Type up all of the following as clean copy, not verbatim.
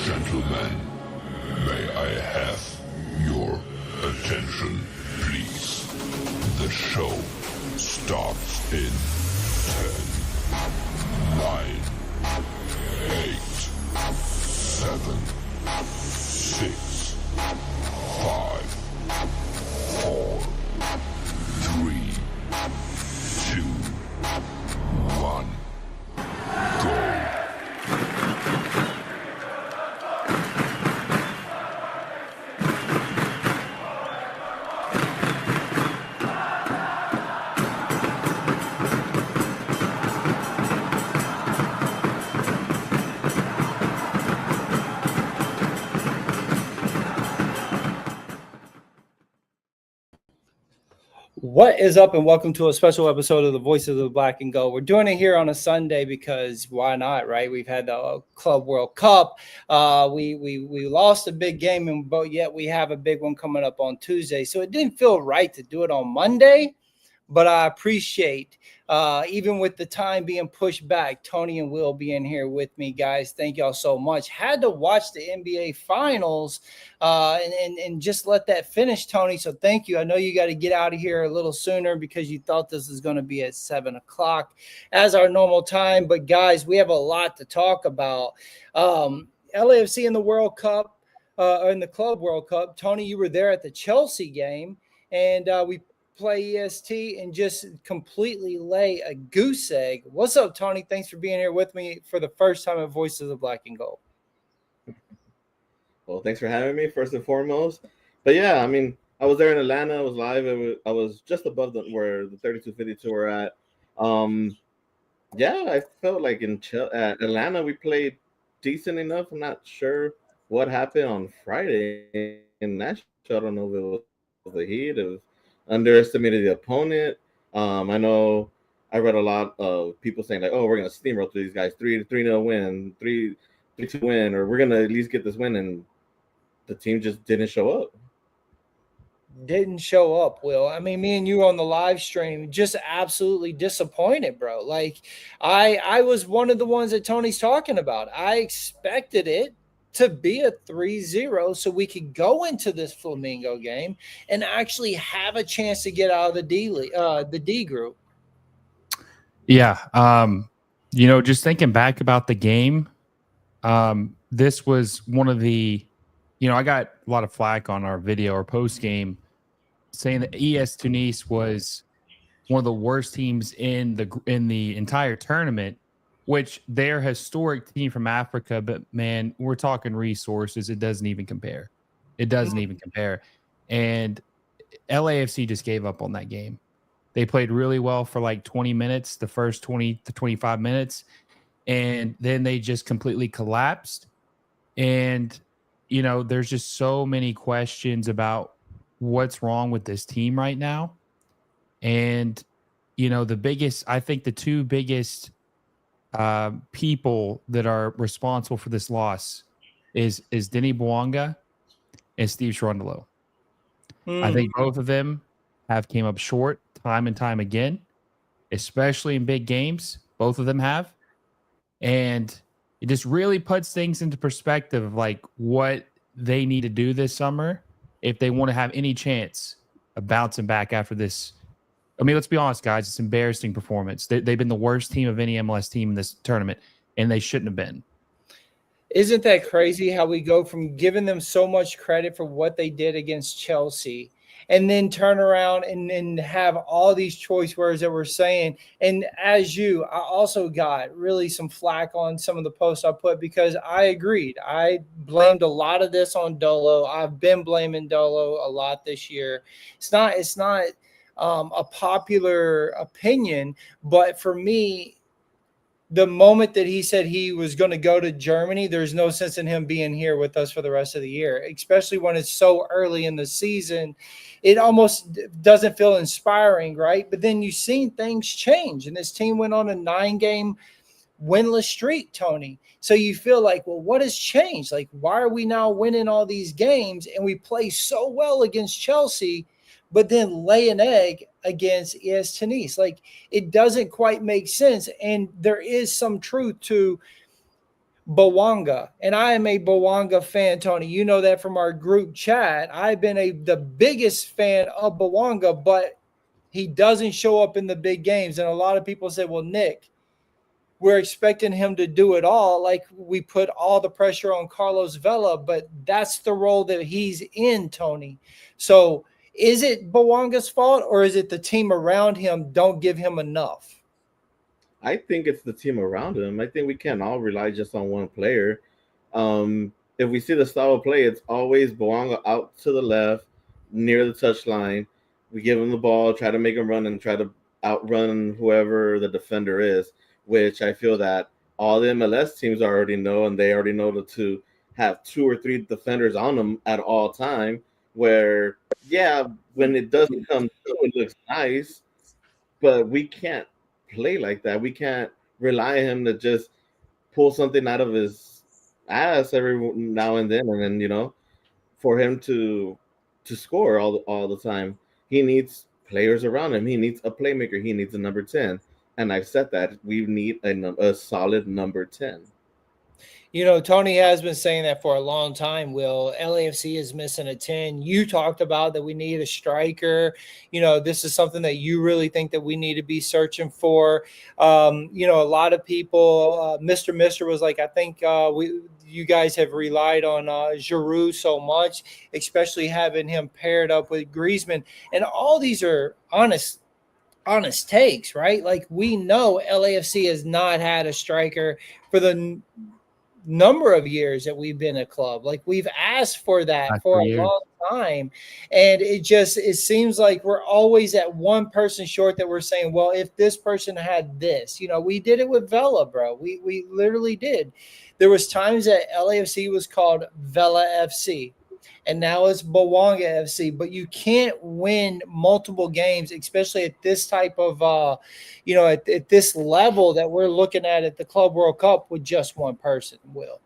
Gentlemen, may I have your attention, please? The show starts in 10, 9, 8, 7, 6, 5, 4, 3, 2, 1, go. What is up, and welcome to a special episode of the Voice of the Black and Gold. We're doing it here on a Sunday because why not, right? We've had the Club World Cup. We lost a big game, but yet we have a big one coming up on Tuesday. So it didn't feel right to do it on Monday, but I appreciate, even with the time being pushed back, Tony and Will being here with me, guys. Thank y'all so much. Had to watch the NBA Finals and just let that finish, Tony. So thank you. I know you got to get out of here a little sooner because you thought this was going to be at 7 o'clock as our normal time. But, guys, we have a lot to talk about. LAFC in the World Cup, in the Club World Cup. Tony, you were there at the Chelsea game, and we play EST and just completely lay a goose egg. What's up, Tony? Thanks for being here with me for the first time at Voice of the Black and Gold. Well, thanks for having me, first and foremost. But yeah, I mean, I was there in Atlanta. I was live. I was just above where the 3252 were at. Yeah, I felt like at Atlanta we played decent enough. I'm not sure what happened on Friday in Nashville. I don't know if it was the heat, it was underestimated the opponent. I know I read a lot of people saying like, "Oh, we're gonna steamroll through these guys, 3-0 win, 3-2 win, or we're gonna at least get this win," and the team just didn't show up. Didn't show up, Will. I mean, me and you on the live stream, just absolutely disappointed, bro. Like, I was one of the ones that Tony's talking about. I expected it to be a 3-0 so we could go into this Flamengo game and actually have a chance to get out of the D group. Yeah. Just thinking back about the game, this was one of the, I got a lot of flack on our video or post game saying that ES Tunis was one of the worst teams in the entire tournament, which they're a historic team from Africa, but man, we're talking resources. It doesn't even compare. And LAFC just gave up on that game. They played really well for like 20 minutes, the first 20 to 25 minutes, and then they just completely collapsed. And, there's just so many questions about what's wrong with this team right now. And, the two biggest people that are responsible for this loss is Denny Bouanga and Steve Cherundolo. I think both of them have came up short time and time again, especially in big games. Both of them have. And it just really puts things into perspective of like what they need to do this summer if they want to have any chance of bouncing back after this. I mean, let's be honest, guys. It's an embarrassing performance. They've been the worst team of any MLS team in this tournament, and they shouldn't have been. Isn't that crazy how we go from giving them so much credit for what they did against Chelsea and then turn around and have all these choice words that we're saying? And I also got really some flack on some of the posts I put because I agreed. I blamed a lot of this on Dolo. I've been blaming Dolo a lot this year. It's not a popular opinion, but for me, the moment that he said he was going to go to Germany, there's no sense in him being here with us for the rest of the year, especially when it's so early in the season. It almost doesn't feel inspiring, right? But then you've seen things change, and this team went on a 9-game winless streak, Tony. So you feel like, well, what has changed? Like, why are we now winning all these games and we play so well against Chelsea, but then lay an egg against ES Tunis? Like, it doesn't quite make sense. And there is some truth to Bouanga. And I am a Bouanga fan, Tony. You know that from our group chat. I've been the biggest fan of Bouanga, but he doesn't show up in the big games. And a lot of people say, well, Nick, we're expecting him to do it all. Like, we put all the pressure on Carlos Vela, but that's the role that he's in, Tony. So is it Bouanga's fault, or is it the team around him don't give him enough? I think it's the team around him. I think we can't all rely just on one player. If we see the style of play, it's always Bouanga out to the left, near the touchline. We give him the ball, try to make him run, and try to outrun whoever the defender is, which I feel that all the MLS teams already know, and they already know to have 2 or 3 defenders on them at all time, where, yeah, when it doesn't come through, it looks nice, but we can't play like that. We can't rely on him to just pull something out of his ass every now and then, and then, for him to score all the time. He needs players around him. He needs a playmaker. He needs a number 10. And I've said that we need a solid number 10. Tony has been saying that for a long time, Will. LAFC is missing a 10. You talked about that we need a striker. This is something that you really think that we need to be searching for. A lot of people, Mr. was like, I think you guys have relied on Giroud so much, especially having him paired up with Griezmann. And all these are honest takes, right? Like, we know LAFC has not had a striker for the number of years that we've been a club. Like, we've asked for that for a long time, and it seems like we're always at one person short that we're saying, well, if this person had this, we did it with Vela, bro. We literally did. There was times that LAFC was called Vela FC, and now it's Bouanga FC. But you can't win multiple games, especially at this type of, at this level that we're looking at the Club World Cup with just one person, Will.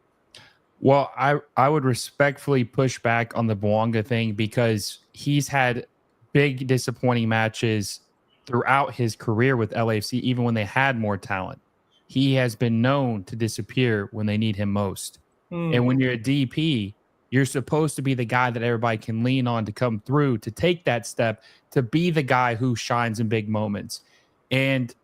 Well, I would respectfully push back on the Bouanga thing, because he's had big disappointing matches throughout his career with LAFC, even when they had more talent. He has been known to disappear when they need him most. And when you're a DP, you're supposed to be the guy that everybody can lean on to come through, to take that step, to be the guy who shines in big moments. And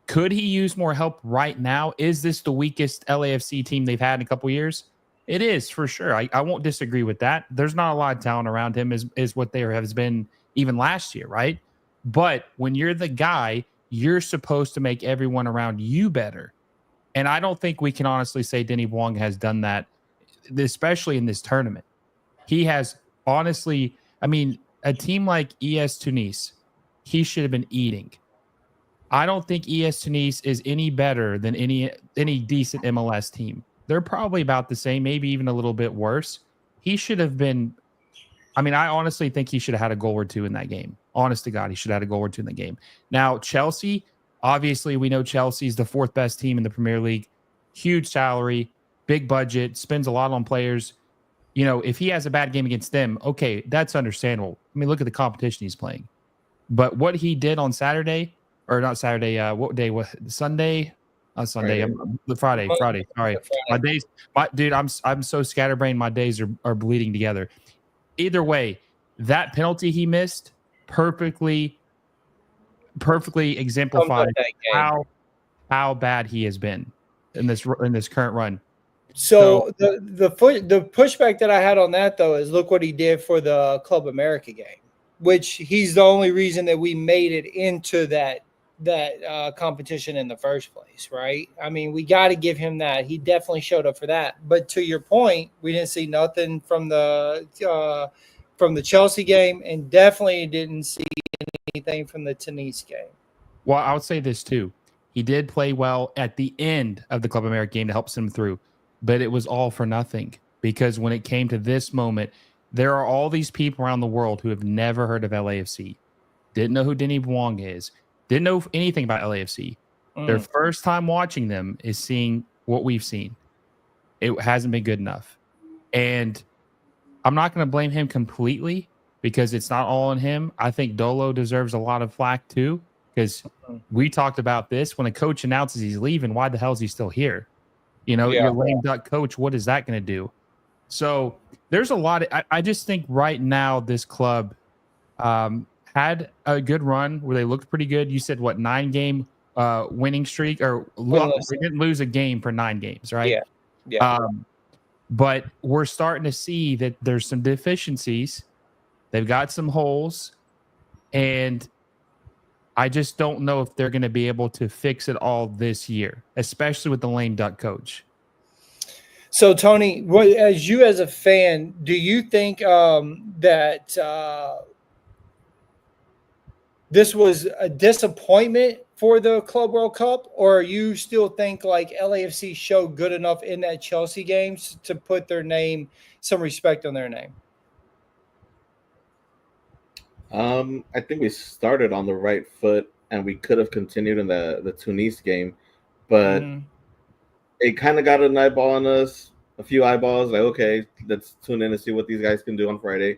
could he use more help right now? Is this the weakest LAFC team they've had in a couple of years? It is, for sure. I won't disagree with that. There's not a lot of talent around him, is what there has been even last year, right? But when you're the guy, you're supposed to make everyone around you better. And I don't think we can honestly say Denis Bouanga has done that, especially in this tournament. He has honestly, a team like ES Tunis, he should have been eating. I don't think ES Tunis is any better than any decent MLS team. They're probably about the same, maybe even a little bit worse. He should have been, I honestly think he should have had a goal or two in that game. Honest to God, he should have had a goal or two in the game. Now, Chelsea, obviously we know Chelsea's the 4th best team in the Premier League. Huge salary, big budget, spends a lot on players. If he has a bad game against them, okay, that's understandable. Look at the competition he's playing. But what he did on Saturday, or not Saturday, what day was Sunday? Sunday, Friday. Sorry, my days, dude. I'm so scatterbrained. My days are bleeding together. Either way, that penalty he missed perfectly exemplifies how bad he has been in this current run. So the pushback that I had on that, though, is look what he did for the Club America game, which he's the only reason that we made it into that competition in the first place, right? We got to give him that. He definitely showed up for that. But to your point, we didn't see nothing from the Chelsea game, and definitely didn't see anything from the Tunis game. Well, I would say this too. He did play well at the end of the Club America game to help send him through, but it was all for nothing because when it came to this moment, there are all these people around the world who have never heard of LAFC, didn't know who Denny Bouanga is, didn't know anything about LAFC. Their first time watching them is seeing what we've seen. It hasn't been good enough. And I'm not going to blame him completely because it's not all on him. I think Dolo deserves a lot of flack too because we talked about this. When a coach announces he's leaving, why the hell is he still here? You know, your lame duck coach, what is that going to do? So there's a lot. I just think right now this club had a good run where they looked pretty good. You said, what, 9-game winning streak? Or we didn't lose a game for 9 games, right? Yeah. But we're starting to see that there's some deficiencies. They've got some holes. And I just don't know if they're going to be able to fix it all this year, especially with the lame duck coach. So, Tony, as a fan, do you think that this was a disappointment for the Club World Cup, or you still think like LAFC showed good enough in that Chelsea games to put their name, some respect on their name? I think we started on the right foot, and we could have continued in the Tunis game, but it kind of got an eyeball on us, a few eyeballs. Like, okay, let's tune in and see what these guys can do on Friday,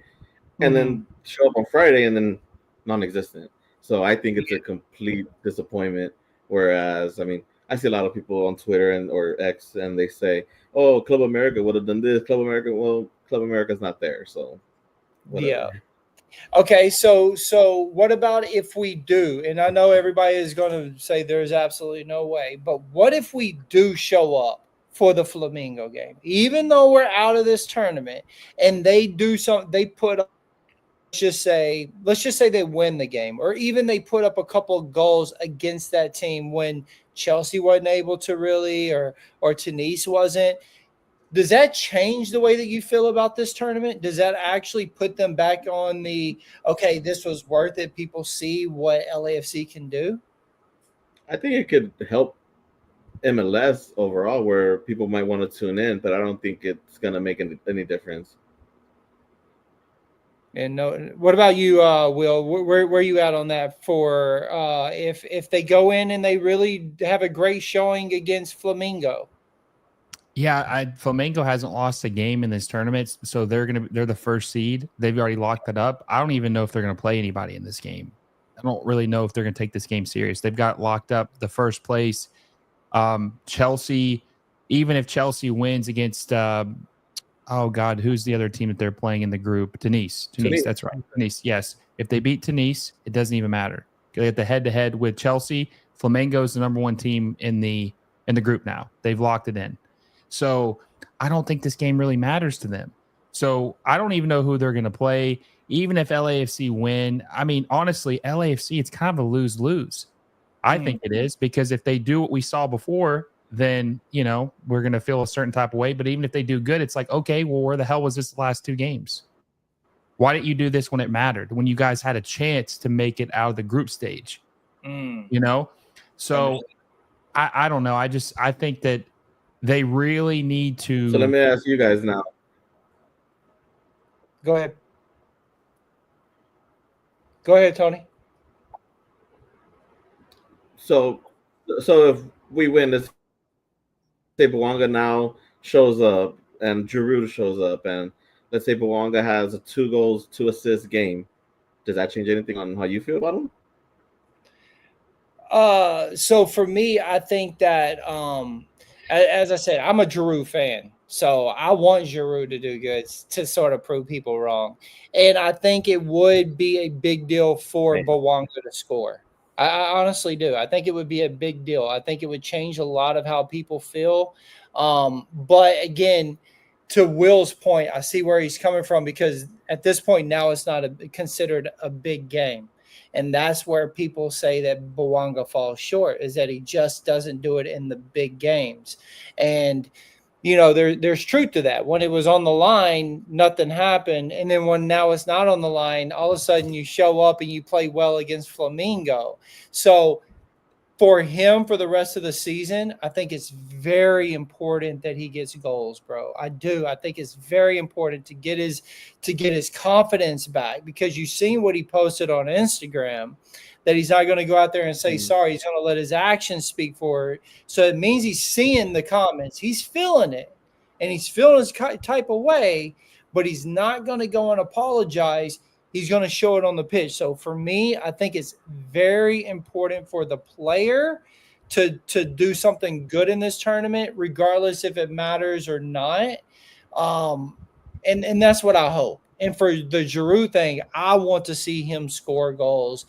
and then show up on Friday and then non-existent. So I think it's a complete disappointment. Whereas, I mean, I see a lot of people on Twitter or X, and they say, "Oh, Club America would have done this." Club America's not there, so whatever. Yeah. Okay, so what about if we do? And I know everybody is going to say there's absolutely no way, but what if we do show up for the Flamengo game, even though we're out of this tournament, and they do something? They put up, let's just say they win the game, or even they put up a couple of goals against that team when Chelsea wasn't able to really, or Tunis wasn't. Does that change the way that you feel about this tournament? Does that actually put them back on the, okay, this was worth it, people see what LAFC can do? I think it could help MLS overall, where people might want to tune in, but I don't think it's going to make any difference. And no, what about you, Will? Where are you at on that for if they go in and they really have a great showing against Flamengo? Yeah, Flamengo hasn't lost a game in this tournament, so they're the first seed. They've already locked it up. I don't even know if they're going to play anybody in this game. I don't really know if they're going to take this game serious. They've got locked up the first place. Chelsea, even if Chelsea wins against, oh God, who's the other team that they're playing in the group? Tunis. That's right. Tunis. Yes, if they beat Tunis, it doesn't even matter. They get the head-to-head with Chelsea. Flamengo is the number 1 team in the group now. They've locked it in. So I don't think this game really matters to them. So I don't even know who they're going to play. Even if LAFC win, I mean, honestly, LAFC, it's kind of a lose-lose. I think it is, because if they do what we saw before, then, you know, we're going to feel a certain type of way. But even if they do good, it's like, okay, well, where the hell was this the last 2 games? Why didn't you do this when it mattered, when you guys had a chance to make it out of the group stage? You know? So I don't know. I think that they really need to. So let me ask you guys now. Go ahead. Go ahead, Tony. So if we win, this, say Bouanga now shows up and Giroud shows up, and let's say Bouanga has a 2 goals, 2 assists game. Does that change anything on how you feel about him? So for me, I think that as I said, I'm a Giroud fan. So I want Giroud to do good to sort of prove people wrong. And I think it would be a big deal for Bouanga to score. I honestly do. I think it would be a big deal. I think it would change a lot of how people feel. But again, to Will's point, I see where he's coming from, because at this point now it's not considered a big game. And that's where people say that Bouanga falls short, is that he just doesn't do it in the big games. And, you know, there's truth to that. When it was on the line, nothing happened. And then when now it's not on the line, all of a sudden you show up and you play well against Flamengo. So for him for the rest of the season, I think it's very important that he gets goals, bro. I do. I think it's very important to get his confidence back, because you've seen what he posted on Instagram, that he's not going to go out there and say sorry. He's going to let his actions speak for it. So it means he's seeing the comments. He's feeling it, and he's feeling his type of way, but he's not going to go and apologize. He's going to show it on the pitch. So for me, I think it's very important for the player to do something good in this tournament, regardless if it matters or not. And that's what I hope. And for the Giroud thing, I want to see him score goals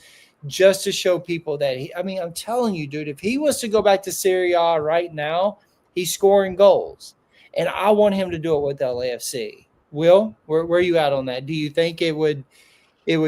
just to show people that I'm telling you, dude, if he was to go back to Serie A right now, he's scoring goals. And I want him to do it with LAFC. Will, where are you at on that? Do you think it would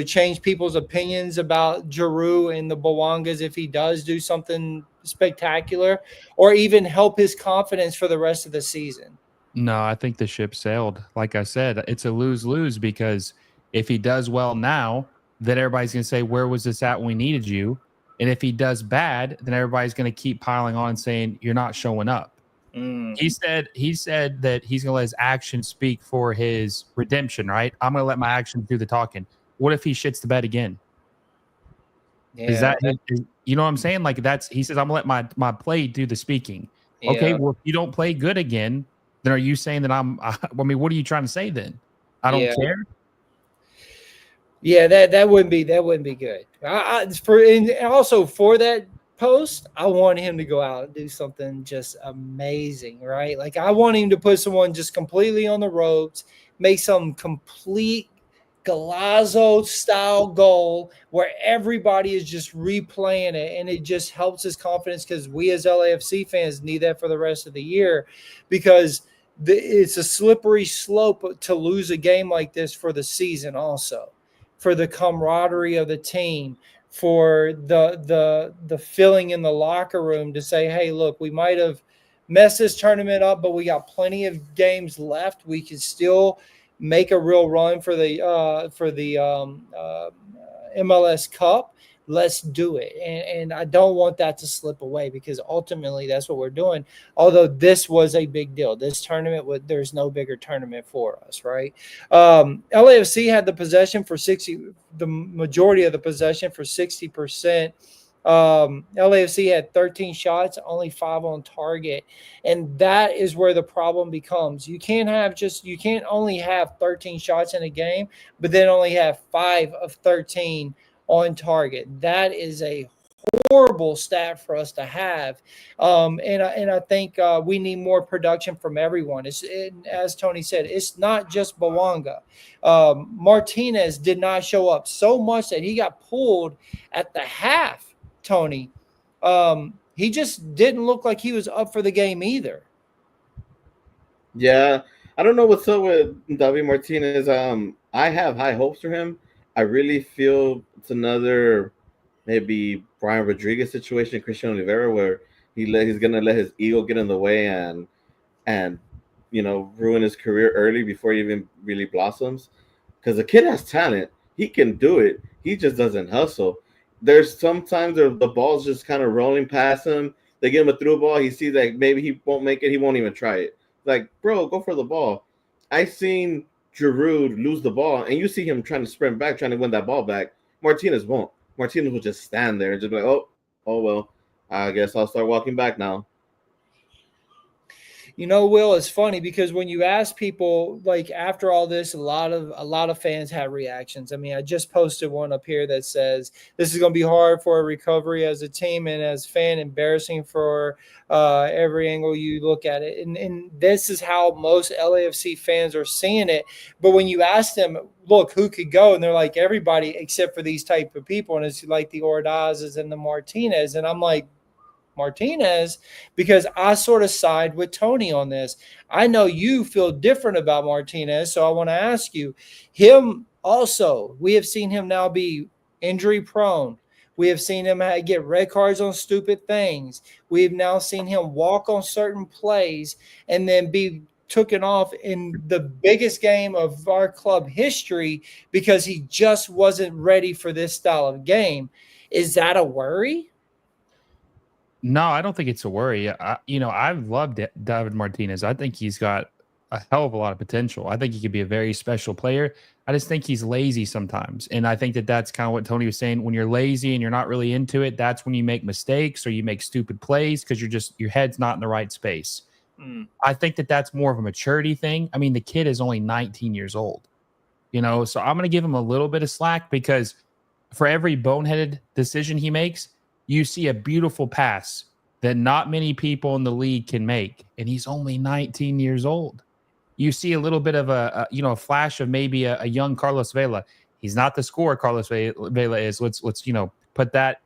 change people's opinions about Giroud and the Bouangas if he does do something spectacular, or even help his confidence for the rest of the season? No, I think the ship sailed. Like I said, it's a lose-lose, because if he does well now, then everybody's going to say, where was this at when we needed you? And if he does bad, then everybody's going to keep piling on and saying, you're not showing up. He said that he's going to let his actions speak for his redemption, right? I'm going to let my actions do the talking. What if he shits the bed again? Yeah, is that you know what I'm saying? Like, he says, I'm going to let my play do the speaking. Yeah. Okay, well, if you don't play good again, then are you saying that what are you trying to say then? I don't care. Yeah, that wouldn't be good. And also for that post, I want him to go out and do something just amazing, right? Like, I want him to put someone just completely on the ropes, make some complete Galazzo style goal where everybody is just replaying it, and it just helps his confidence, because we as LAFC fans need that for the rest of the year, because it's a slippery slope to lose a game like this for the season, also for the camaraderie of the team, for the feeling in the locker room to say, hey, look, we might have messed this tournament up, but we got plenty of games left. We can still make a real run for the MLS Cup. Let's do it. And I don't want that to slip away, because ultimately that's what we're doing. Although this was a big deal. This tournament, there's no bigger tournament for us, right? LAFC had the possession for the majority of the possession for 60%. LAFC had 13 shots, only 5 on target. And that is where the problem becomes. You can't only have 13 shots in a game, but then only have 5 of 13 on target. That is a horrible stat for us to have. And I think we need more production from everyone. As Tony said, it's not just Bouanga. Martinez did not show up so much that he got pulled at the half, Tony. He just didn't look like he was up for the game either. Yeah, I don't know what's up with David Martinez. I have high hopes for him. I really feel it's another maybe Brian Rodriguez situation, Christian Oliveira, where he's gonna let his ego get in the way and ruin his career early before he even really blossoms. Because the kid has talent, he can do it. He just doesn't hustle. There's sometimes the ball's just kind of rolling past him. They give him a through ball. He sees that maybe he won't make it. He won't even try it. Like, bro, go for the ball. I seen Giroud lose the ball, and you see him trying to sprint back, trying to win that ball back. Martinez won't. Martinez will just stand there and just be like, oh well, I guess I'll start walking back now. Will, it's funny because when you ask people, like, after all this, a lot of fans have reactions. I mean, I just posted one up here that says this is going to be hard for a recovery as a team, and as fan, embarrassing for every angle you look at it. And this is how most LAFC fans are seeing it. But when you ask them, look, who could go? And they're like, everybody except for these type of people. And it's like the Ordazes and the Martinez. And I'm like, Martinez, because I sort of side with Tony on this. I know you feel different about Martinez, so I want to ask you, him also, we have seen him now be injury prone. We have seen him get red cards on stupid things. We've now seen him walk on certain plays and then be taken off in the biggest game of our club history because he just wasn't ready for this style of game. Is that a worry? No, I don't think it's a worry. I've loved David Martinez. I think he's got a hell of a lot of potential. I think he could be a very special player. I just think he's lazy sometimes. And I think that that's kind of what Tony was saying. When you're lazy and you're not really into it, that's when you make mistakes or you make stupid plays because your head's not in the right space. I think that that's more of a maturity thing. I mean, the kid is only 19 years old, so I'm going to give him a little bit of slack because for every boneheaded decision he makes, you see a beautiful pass that not many people in the league can make. And he's only 19 years old. You see a little bit of a flash of maybe a young Carlos Vela. He's not the scorer Carlos Vela is. Let's put that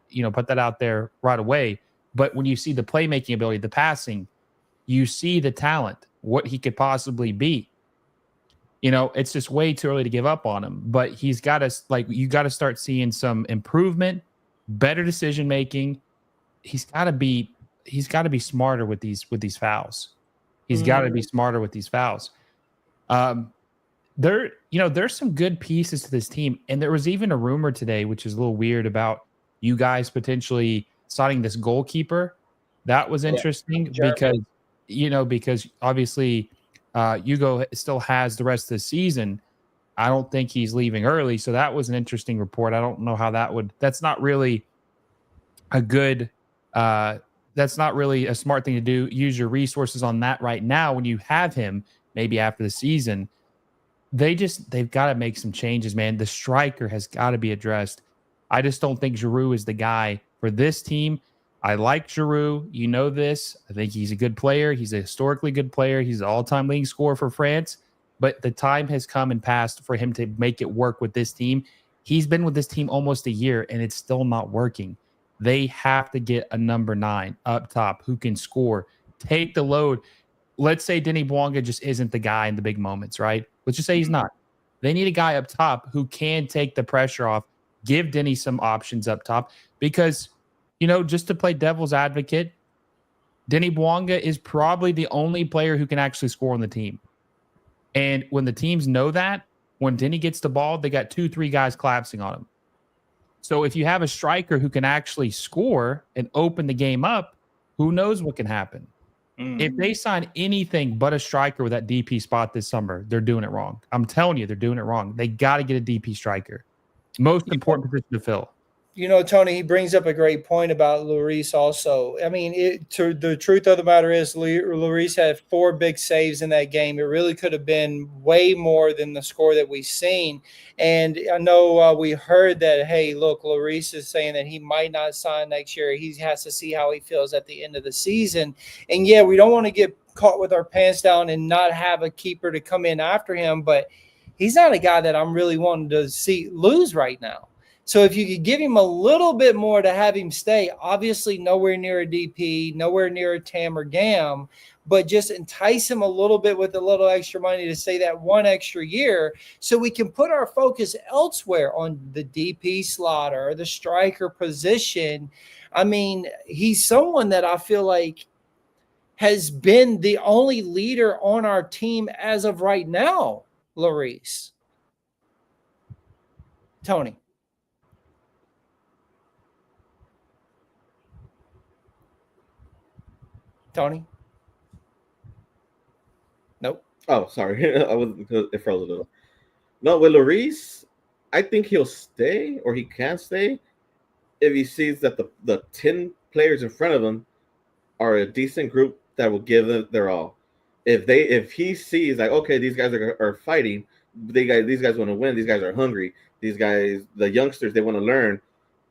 out there right away. But when you see the playmaking ability, the passing, you see the talent, what he could possibly be. It's just way too early to give up on him. But he's got to you got to start seeing some improvement, better decision making. He's got to be smarter with these fouls. He's got to be smarter with these fouls. There's some good pieces to this team, and there was even a rumor today, which is a little weird, about you guys potentially signing this goalkeeper. That was interesting because obviously Hugo still has the rest of the season. I don't think he's leaving early, so that was an interesting report. I don't know how that's not really a good that's not really a smart thing to do. Use your resources on that right now when you have him. Maybe after the season, they've got to make some changes, man. The striker has got to be addressed. I just don't think Giroud is the guy for this team. I like Giroud. You know this. I think he's a good player. He's a historically good player. He's an all-time leading scorer for France. But the time has come and passed for him to make it work with this team. He's been with this team almost a year, and it's still not working. They have to get a number 9 up top who can score, take the load. Let's say Denis Bouanga just isn't the guy in the big moments, right? Let's just say he's not. They need a guy up top who can take the pressure off, give Denis some options up top because, just to play devil's advocate, Denis Bouanga is probably the only player who can actually score on the team. And when the teams know that, when Denis gets the ball, they got 2-3 guys collapsing on him. So if you have a striker who can actually score and open the game up, who knows what can happen? If they sign anything but a striker with that DP spot this summer, they're doing it wrong. I'm telling you, they're doing it wrong. They got to get a DP striker. Most important position to fill. Tony, he brings up a great point about Lloris also. I mean, the truth of the matter is Lloris had 4 big saves in that game. It really could have been way more than the score that we've seen. And I know we heard that, hey, look, Lloris is saying that he might not sign next year. He has to see how he feels at the end of the season. And, yeah, we don't want to get caught with our pants down and not have a keeper to come in after him. But he's not a guy that I'm really wanting to see lose right now. So if you could give him a little bit more to have him stay, obviously nowhere near a DP, nowhere near a TAM or GAM, but just entice him a little bit with a little extra money to stay that 1 extra year so we can put our focus elsewhere on the DP slot or the striker position. I mean, he's someone that I feel like has been the only leader on our team as of right now, Lloris. Tony. Tony? Nope. Oh, sorry. I was because it froze a little. No, with Lloris, I think he'll stay or he can stay if he sees that the 10 players in front of him are a decent group that will give them their all. If he sees like, okay, these guys are fighting, these guys want to win, these guys are hungry, these guys, the youngsters, they want to learn,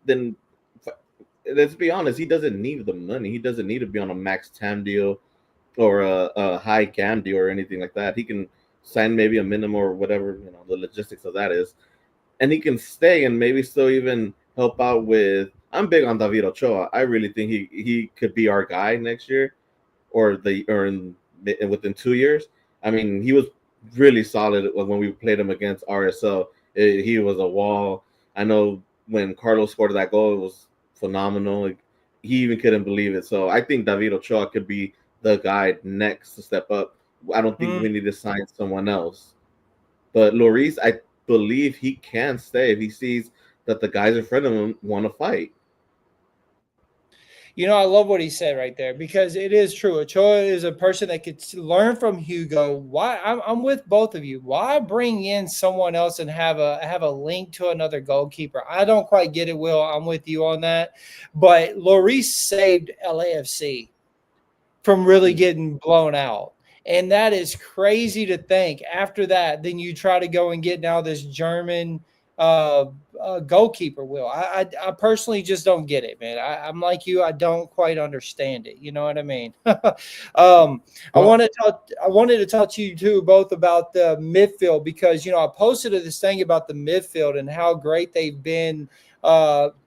then let's be honest, he doesn't need the money. He doesn't need to be on a max TAM deal or a high GAM deal or anything like that. He can sign maybe a minimum or whatever, the logistics of that is. And he can stay and maybe still even help out with – I'm big on David Ochoa. I really think he could be our guy next year or within 2 years. I mean, he was really solid when we played him against RSL. He was a wall. I know when Carlos scored that goal, it was phenomenal. Like, he even couldn't believe it. So I think David Ochoa could be the guy next to step up. I don't think we need to sign someone else. But Lloris, I believe he can stay if he sees that the guys in front of him want to fight. I love what he said right there because it is true. Ochoa is a person that could learn from Hugo. Why I'm with both of you. Why bring in someone else and have a link to another goalkeeper? I don't quite get it, Will. I'm with you on that. But Lloris saved LAFC from really getting blown out. And that is crazy to think. After that, then you try to go and get now this German goalkeeper. Will I personally just don't get it, man. I'm like you. I don't quite understand it. You know what I mean? I wanted to talk to you too both about the midfield because I posted this thing about the midfield and how great they've been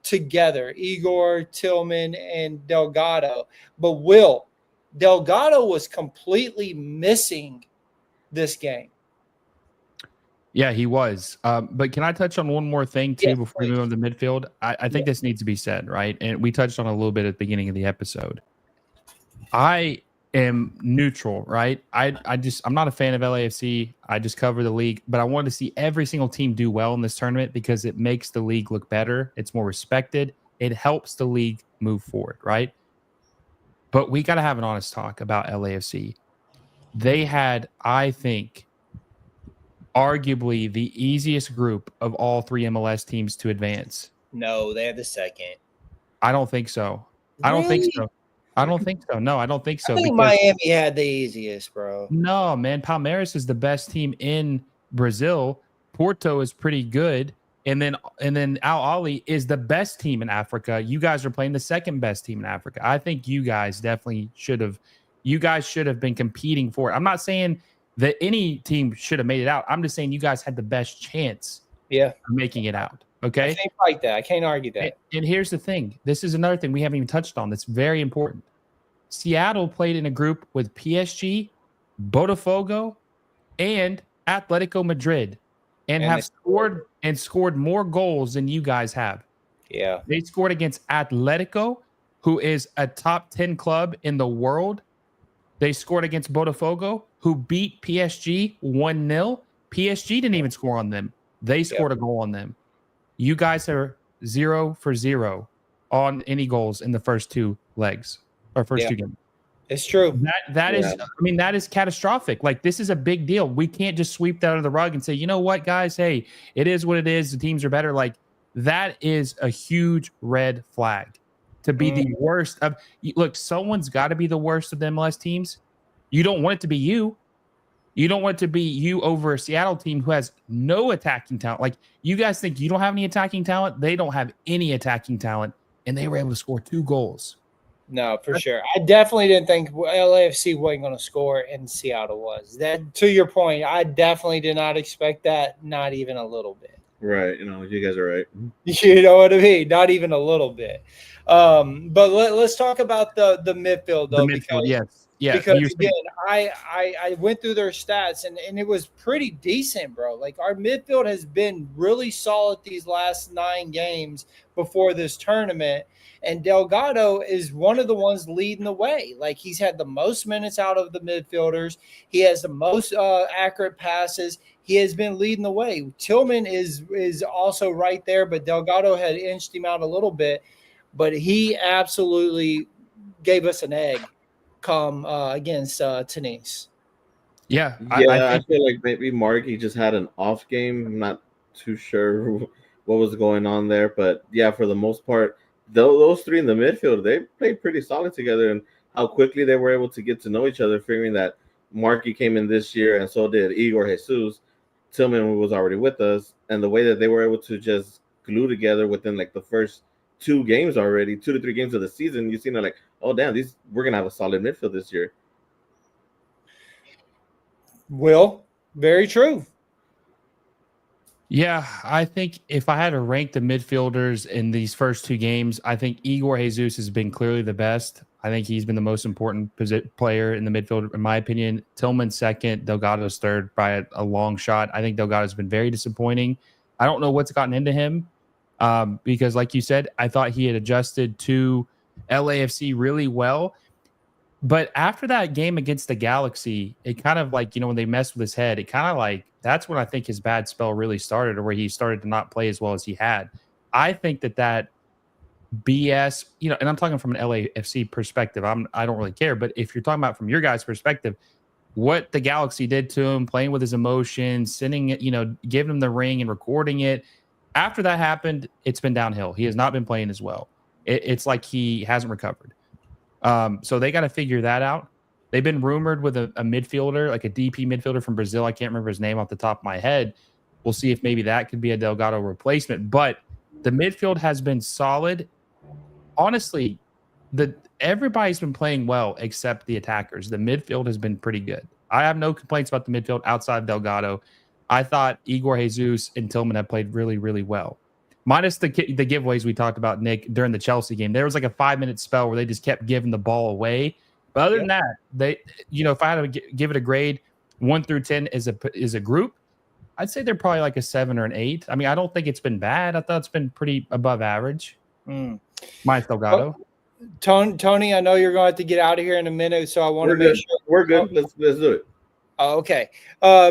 together. Igor, Tillman, and Delgado. But Will, Delgado was completely missing this game. Yeah, he was. But can I touch on one more thing too before we move on to midfield? I think this needs to be said, right? And we touched on it a little bit at the beginning of the episode. I am neutral, right? I'm not a fan of LAFC. I just cover the league, but I wanted to see every single team do well in this tournament because it makes the league look better. It's more respected. It helps the league move forward, right? But we got to have an honest talk about LAFC. They had, I think, arguably the easiest group of all three MLS teams to advance. No, they had the second. I don't think so. Really? I don't think so. I don't think so. No, I don't think so. I think Miami had the easiest, bro. No, man. Palmeiras is the best team in Brazil. Porto is pretty good. And then Al Ahly is the best team in Africa. You guys are playing the second best team in Africa. I think you guys definitely should have been competing for it. I'm not saying that any team should have made it out. I'm just saying you guys had the best chance of making it out. Okay? I can't fight that. I can't argue that. And here's the thing. This is another thing we haven't even touched on that's very important. Seattle played in a group with PSG, Botafogo, and Atletico Madrid and have scored more goals than you guys have. Yeah. They scored against Atletico, who is a top 10 club in the world. They scored against Botafogo, who beat PSG 1-0. PSG didn't even score on them. They scored a goal on them. You guys are 0 for 0 on any goals in the first two legs or first two games. It's true. That is, I mean, that is catastrophic. Like, this is a big deal. We can't just sweep that under the rug and say, you know what, guys, hey, it is what it is. The teams are better. Like, that is a huge red flag to be the worst of. Look, someone's got to be the worst of the MLS teams. You don't want it to be you. You don't want it to be you over a Seattle team who has no attacking talent. Like, you guys think you don't have any attacking talent. They don't have any attacking talent, and they were able to score 2 goals. No, for sure. I definitely didn't think LAFC wasn't going to score, and Seattle was. That, to your point, I definitely did not expect that, not even a little bit. Right. You guys are right. You know what I mean? Not even a little bit. But let's talk about the midfield, though. The midfield, yes. Yeah, because again, I went through their stats and it was pretty decent, bro. Like, our midfield has been really solid these last 9 games before this tournament. And Delgado is one of the ones leading the way. Like, he's had the most minutes out of the midfielders. He has the most accurate passes. He has been leading the way. Tillman is also right there, but Delgado had inched him out a little bit. But he absolutely gave us an egg come against Tunis. Yeah. I feel like maybe Markey just had an off game. I'm not too sure what was going on there. But, yeah, for the most part, those 3 in the midfield, they played pretty solid together, and how quickly they were able to get to know each other, figuring that Markey came in this year and so did Igor Jesus. Tillman was already with us, and the way that they were able to just glue together within like the first 2 games already, 2 to 3 games of the season, you seem like, oh, damn, we're going to have a solid midfield this year. Will, very true. Yeah, I think if I had to rank the midfielders in these first 2 games, I think Igor Jesus has been clearly the best. I think he's been the most important player in the midfield, in my opinion. Tillman second, Delgado's third by a long shot. I think Delgado's been very disappointing. I don't know what's gotten into him because, like you said, I thought he had adjusted to LAFC really well. But after that game against the Galaxy, it kind of like, when they messed with his head, it kind of like, that's when I think his bad spell really started, or where he started to not play as well as he had. I think that BS, and I'm talking from an LAFC perspective. I don't really care, but if you're talking about from your guys' perspective, what the Galaxy did to him, playing with his emotions, sending it, giving him the ring and recording it. After that happened, it's been downhill. He has not been playing as well. It's like he hasn't recovered. So they got to figure that out. They've been rumored with a midfielder, like a DP midfielder from Brazil. I can't remember his name off the top of my head. We'll see if maybe that could be a Delgado replacement. But the midfield has been solid. Honestly, everybody's been playing well except the attackers. The midfield has been pretty good. I have no complaints about the midfield outside of Delgado. I thought Igor Jesus and Tillman have played really, really well. Minus the giveaways we talked about, Nick, during the Chelsea game. There was like a 5-minute spell where they just kept giving the ball away. But other than that, they, if I had to give it a grade 1 through 10 is a group, I'd say they're probably like a 7 or an 8. I mean, I don't think it's been bad. I thought it's been pretty above average. Minus Delgado. Tony, I know you're going to have to get out of here in a minute, so I want to make sure we're good. Let's do it. Okay.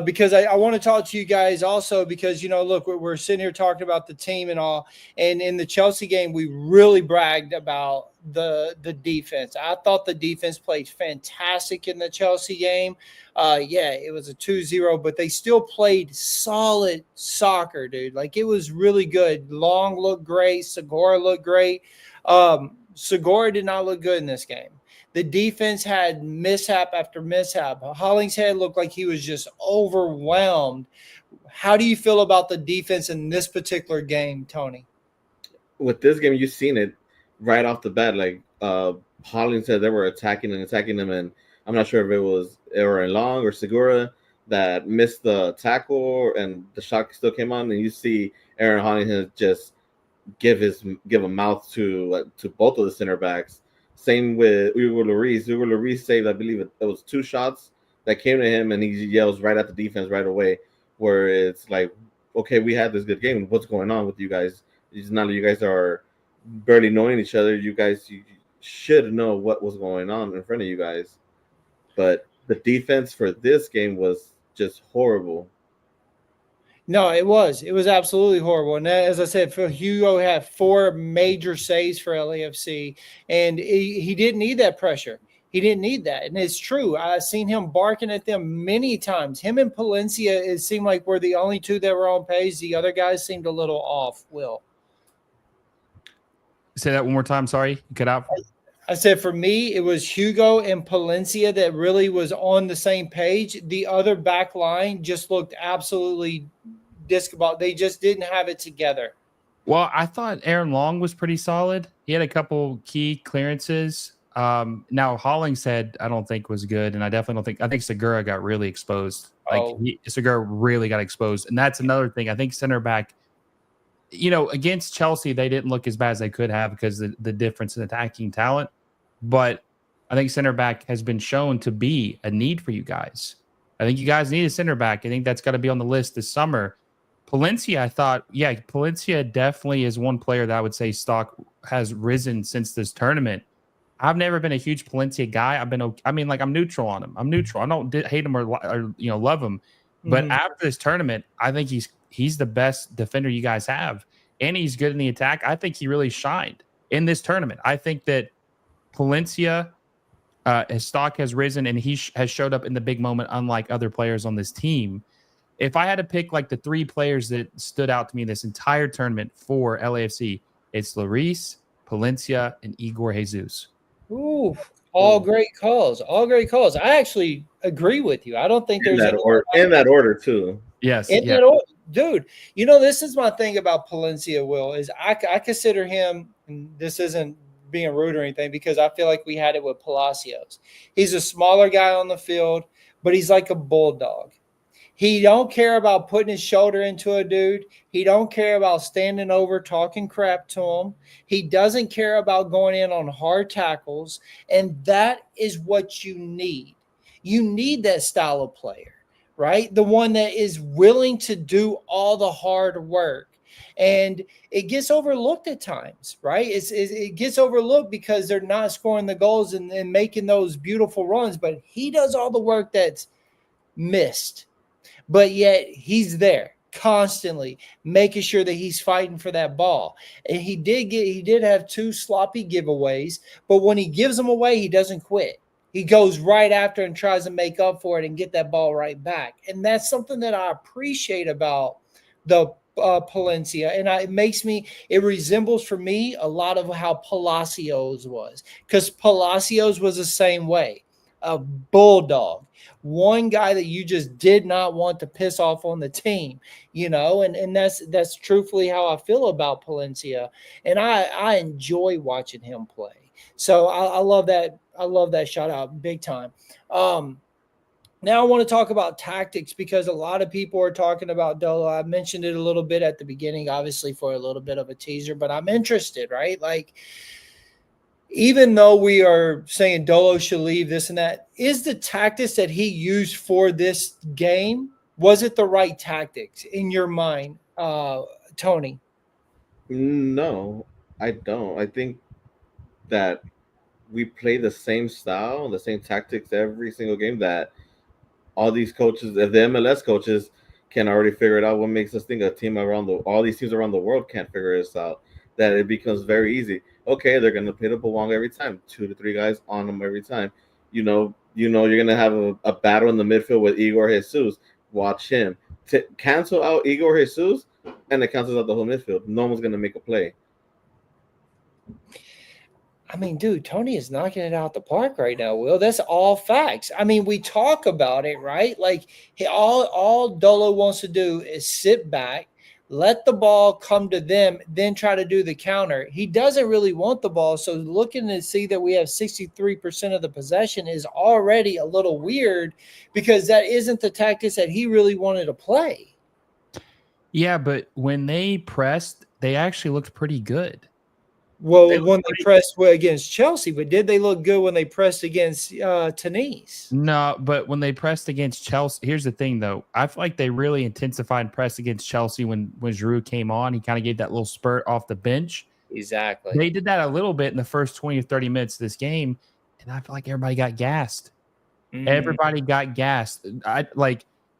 Because I want to talk to you guys also because, look, we're sitting here talking about the team and all. And in the Chelsea game, we really bragged about the defense. I thought the defense played fantastic in the Chelsea game. It was a 2-0, but they still played solid soccer, dude. Like, it was really good. Long looked great. Segura looked great. Segura did not look good in this game. The defense had mishap after mishap. Hollingshead looked like he was just overwhelmed. How do you feel about the defense in this particular game, Tony? With this game, you've seen it right off the bat. Like Hollingshead, they were attacking them, and I'm not sure if it was Aaron Long or Segura that missed the tackle, and the shot still came on, and you see Aaron Hollingshead just give a mouth to both of the center backs. Same with Hugo Lloris. Hugo Lloris saved, I believe it was 2 shots that came to him, and he yells right at the defense right away. Where it's like, okay, we had this good game. What's going on with you guys? It's not that you guys are barely knowing each other. You should know what was going on in front of you guys. But the defense for this game was just horrible. No, it was. It was absolutely horrible. And as I said, Hugo had 4 major saves for LAFC, and he didn't need that pressure. He didn't need that. And it's true. I've seen him barking at them many times. Him and Palencia, it seemed like were the only 2 that were on pace. The other guys seemed a little off, Will. Say that one more time. Sorry, you cut out. I said for me, it was Hugo and Palencia that really was on the same page. The other back line just looked absolutely disc-ball. They just didn't have it together. Well, I thought Aaron Long was pretty solid. He had a couple key clearances. Now, Hollingshead, I don't think was good, and I think Segura got really exposed. Segura really got exposed, and that's another thing. I think center back, against Chelsea, they didn't look as bad as they could have because of the difference in attacking talent. But I think center back has been shown to be a need for you guys. I think you guys need a center back. I think that's got to be on the list this summer. Palencia, Palencia definitely is one player that I would say stock has risen since this tournament. I've never been a huge Palencia guy. I'm neutral on him. I'm neutral. I don't hate him or love him. But after this tournament, I think he's the best defender you guys have. And he's good in the attack. I think he really shined in this tournament. I think that Palencia, his stock has risen, and he has showed up in the big moment, unlike other players on this team. If I had to pick like the 3 players that stood out to me this entire tournament for LAFC, it's Lloris, Palencia, and Igor Jesus. Ooh, all great calls. All great calls. I actually agree with you. I don't think there's in that order too. Yes. That order. Dude, this is my thing about Palencia, Will, is I consider him, and this isn't being rude or anything, because I feel like we had it with Palacios. He's a smaller guy on the field, but he's like a bulldog. He don't care about putting his shoulder into a dude. He don't care about standing over, talking crap to him. He doesn't care about going in on hard tackles. And that is what you need. You need that style of player, right? The one that is willing to do all the hard work. And it gets overlooked at times, right? It gets overlooked because they're not scoring the goals and making those beautiful runs. But he does all the work that's missed. But yet he's there. constantly making sure that he's fighting for that ball. And he did have 2 sloppy giveaways, but when he gives them away, he doesn't quit. He goes right after and tries to make up for it and get that ball right back. And that's something that I appreciate about the Palencia. And it resembles for me a lot of how Palacios was, because Palacios was the same way, a bulldog. One guy that you just did not want to piss off on the team, and that's truthfully how I feel about Palencia. And I enjoy watching him play. So I love that. I love that shout out big time. Now I want to talk about tactics, because a lot of people are talking about Dolo. I mentioned it a little bit at the beginning, obviously for a little bit of a teaser, but I'm interested, right? Like, even though we are saying Dolo should leave, this and that, is the tactics that he used for this game, was it the right tactics in your mind, Tony? No, I don't. I think that we play the same style, the same tactics every single game, that all these coaches, the MLS coaches, can already figure it out. What makes us think all these teams around the world can't figure this out? That it becomes very easy. Okay, they're gonna play the Bouanga every time, 2 to 3 guys on them every time. You're gonna have a battle in the midfield with Igor Jesus. Watch him cancel out Igor Jesus, and it cancels out the whole midfield. No one's gonna make a play. I mean, dude, Tony is knocking it out the park right now, Will. That's all facts. I mean, we talk about it, right? Like, all Dolo wants to do is sit back, let the ball come to them, then try to do the counter. He doesn't really want the ball. So looking to see that we have 63% of the possession is already a little weird, because that isn't the tactics that he really wanted to play. Yeah, but when they pressed, they actually looked pretty good. Well, when they pressed against Chelsea, but did they look good when they pressed against Tunis? No, but when they pressed against Chelsea, here's the thing, though. I feel like they really intensified press against Chelsea when Giroud came on. He kind of gave that little spurt off the bench. Exactly. They did that a little bit in the first 20 or 30 minutes of this game, and I feel like everybody got gassed. Mm-hmm. Everybody got gassed.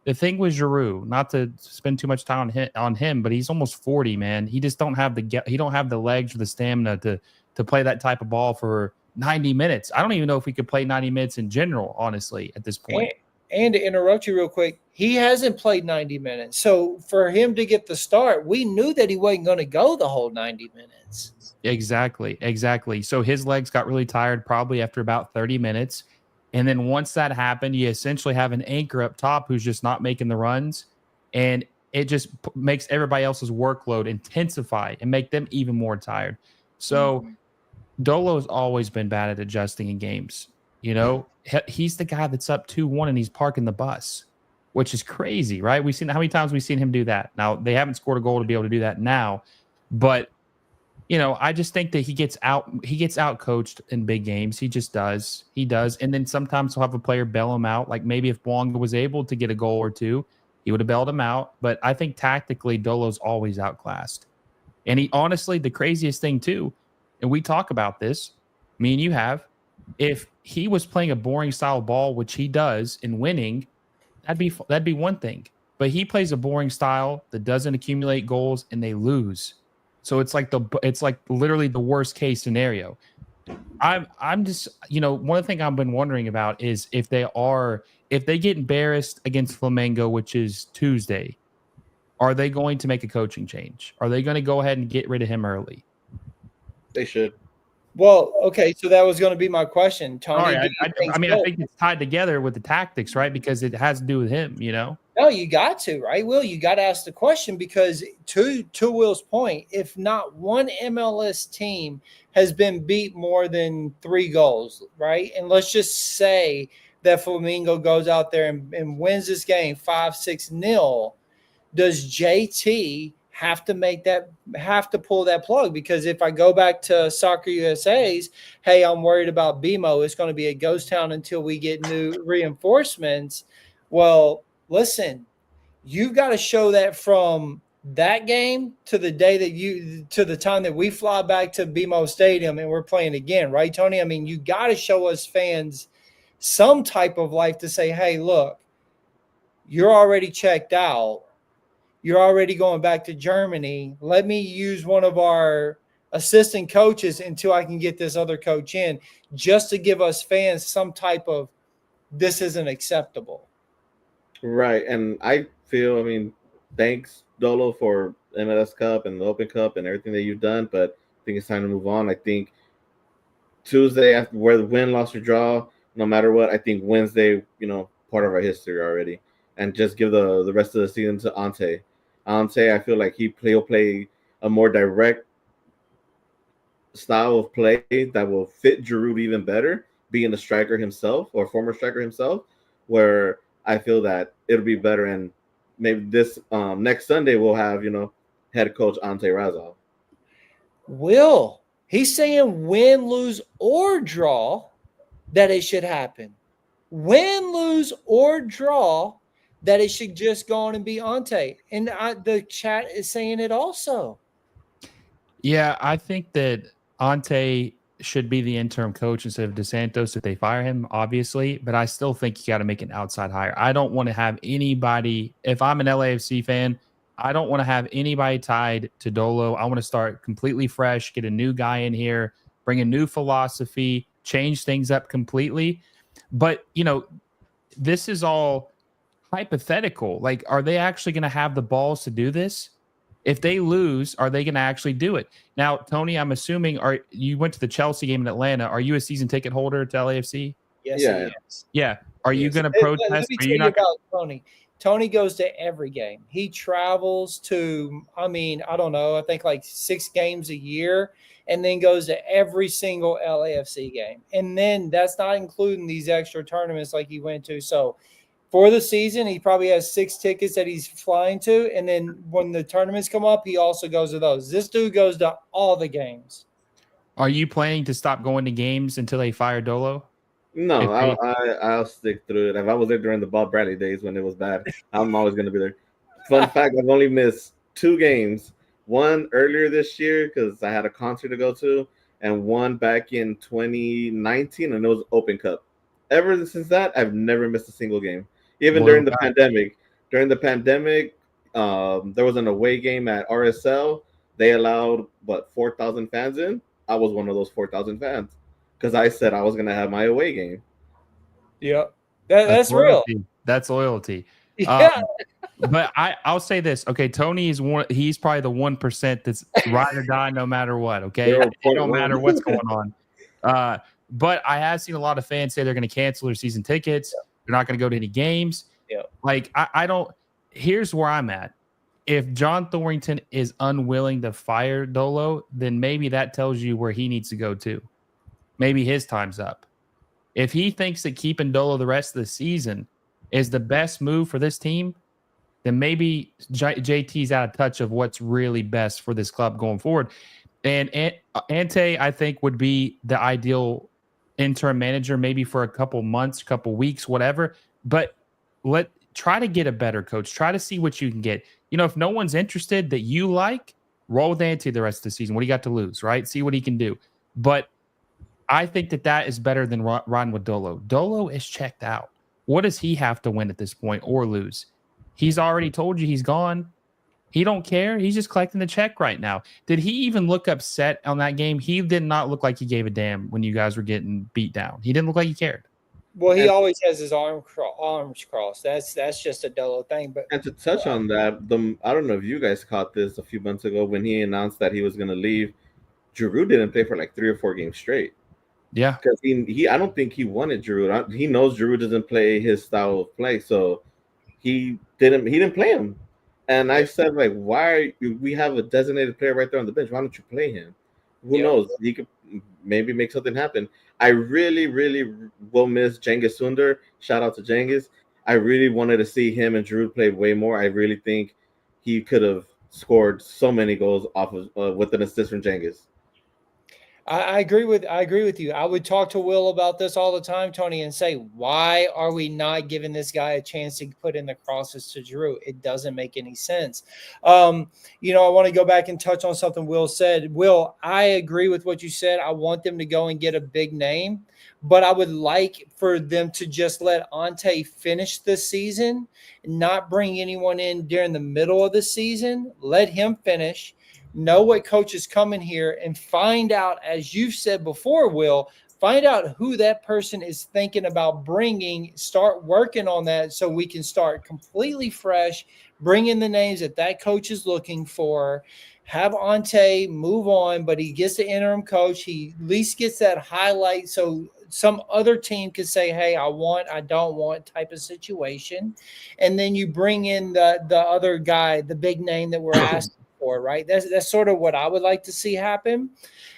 The thing with Giroud, not to spend too much time on him, but he's almost 40, man. He just don't have the legs or the stamina to play that type of ball for 90 minutes. I don't even know if we could play 90 minutes in general, honestly, at this point. And to interrupt you real quick, he hasn't played 90 minutes. So for him to get the start, we knew that he wasn't going to go the whole 90 minutes. Exactly. So his legs got really tired probably after about 30 minutes. And then once that happened, you essentially have an anchor up top who's just not making the runs. And it just makes everybody else's workload intensify and make them even more tired. So Dolo's always been bad at adjusting in games. He's the guy that's up 2-1 and he's parking the bus, which is crazy, right? How many times we've seen him do that. Now, they haven't scored a goal to be able to do that now. But I just think that he gets out coached in big games. He just does. He does. And then sometimes he'll have a player bail him out. Like maybe if Bouanga was able to get a goal or two, he would have bailed him out. But I think tactically, Dolo's always outclassed. And he honestly, the craziest thing too, and we talk about this, me and you have, if he was playing a boring style ball, which he does, and winning, that'd be one thing. But he plays a boring style that doesn't accumulate goals and they lose. So it's like literally the worst case scenario. I'm just, one of the things I've been wondering about is if they get embarrassed against Flamengo, which is Tuesday, are they going to make a coaching change? Are they going to go ahead and get rid of him early? They should. Well, okay, so that was going to be my question, Tony. Right, I think it's tied together with the tactics, right? Because it has to do with him, No, you got to, right, Will? You got to ask the question, because to Will's point, if not one MLS team has been beat more than 3 goals, right? And let's just say that Flamengo goes out there and wins this game 5-6-0, does JT have to pull that plug? Because if I go back to Soccer USA's, hey, I'm worried about BMO, it's going to be a ghost town until we get new reinforcements. Well, listen, you've got to show that from that game to the time that we fly back to BMO Stadium and we're playing again, right, Tony? I mean, you got to show us fans some type of life to say, hey, look, you're already checked out. you're already going back to Germany. Let me use one of our assistant coaches until I can get this other coach in, just to give us fans some type of, this isn't acceptable. Right. And I feel, I mean, thanks, Dolo, for MLS Cup and the Open Cup and everything that you've done, but I think it's time to move on. I think Tuesday, after where the win, loss, or draw, no matter what, I think Wednesday, part of our history already. And just give the rest of the season to Ante. Ante, I feel like he'll play a more direct style of play that will fit Giroud even better, being a striker himself or former striker himself, where I feel that it'll be better. And maybe this next Sunday we'll have, head coach Ante Razov. He's saying win, lose, or draw that it should happen. Win, lose, or draw that it should just go on and be Ante. And the chat is saying it also. Yeah, I think that Ante should be the interim coach instead of DeSantos if they fire him, obviously. But I still think you got to make an outside hire. I don't want to have anybody, if I'm an LAFC fan, I don't want to have anybody tied to Dolo. I want to start completely fresh, get a new guy in here, bring a new philosophy, change things up completely. But, this is all hypothetical. Like, are they actually going to have the balls to do this? If they lose, are they going to actually do it? Now, Tony, I'm assuming you went to the Chelsea game in Atlanta. Are you a season ticket holder to LAFC? Yes, Yeah. he is. Yeah. Are you going to protest? Let me tell you about Tony. Tony goes to every game. He travels to, I don't know, I think like 6 games a year, and then goes to every single LAFC game. And then that's not including these extra tournaments like he went to. So for the season, he probably has 6 tickets that he's flying to. And then when the tournaments come up, he also goes to those. This dude goes to all the games. Are you planning to stop going to games until they fire Dolo? No, I'll stick through it. If I was there during the Bob Bradley days when it was bad, I'm always going to be there. Fun fact, I've only missed 2 games. One earlier this year because I had a concert to go to, and one back in 2019, and it was Open Cup. Ever since that, I've never missed a single game. Even during the pandemic. During the pandemic, there was an away game at RSL. They allowed, 4,000 fans in? I was one of those 4,000 fans. Because I said I was going to have my away game. Yep. That's real. That's loyalty. Yeah. But I'll say this. Okay, Tony is he's probably the 1% that's ride or die no matter what. Okay. It don't matter what's going on. But I have seen a lot of fans say they're going to cancel their season tickets. Yeah. They're not going to go to any games. Yeah. Like, I don't. Here's where I'm at. If John Thornton is unwilling to fire Dolo, then maybe that tells you where he needs to go too. Maybe his time's up. If he thinks that keeping Dolo the rest of the season is the best move for this team, then maybe JT's out of touch of what's really best for this club going forward. And Ante, I think, would be the ideal interim manager, maybe for a couple months, couple weeks, whatever. But try to get a better coach. Try to see what you can get. If no one's interested that you like, roll with Ante the rest of the season. What do you got to lose, right? See what he can do. But I think that is better than riding with Dolo. Dolo is checked out. What does he have to win at this point or lose? He's already told you he's gone. He don't care. He's just collecting the check right now. Did he even look upset on that game? He did not look like he gave a damn when you guys were getting beat down. He didn't look like he cared. Well, he always has his arms crossed. That's just a Dolo thing. And to touch on that, I don't know if you guys caught this a few months ago when he announced that he was going to leave. Giroud didn't play for like 3 or 4 games straight. Yeah, because I don't think he wanted Giroud. He knows Giroud doesn't play his style of play, so he didn't play him. And I said, like, we have a designated player right there on the bench? Why don't you play him? Who knows? He could maybe make something happen. I really, really will miss Cengiz Sunder. Shout out to Cengiz. I really wanted to see him and Giroud play way more. I really think he could have scored so many goals off of with an assist from Cengiz. I agree with you. I would talk to Will about this all the time, Tony, and say, why are we not giving this guy a chance to put in the crosses to Giroud? It doesn't make any sense. I want to go back and touch on something Will said. Will, I agree with what you said. I want them to go and get a big name, but I would like for them to just let Ante finish the season, not bring anyone in during the middle of the season. Let him finish. Know what coach is coming here and find out, as you've said before, Will, find out who that person is thinking about bringing, start working on that so we can start completely fresh, bring in the names that coach is looking for, have Ante move on, but he gets the interim coach. He at least gets that highlight so some other team could say, hey, I want, I don't want type of situation. And then you bring in the other guy, the big name that we're asking for, right? That's sort of what I would like to see happen.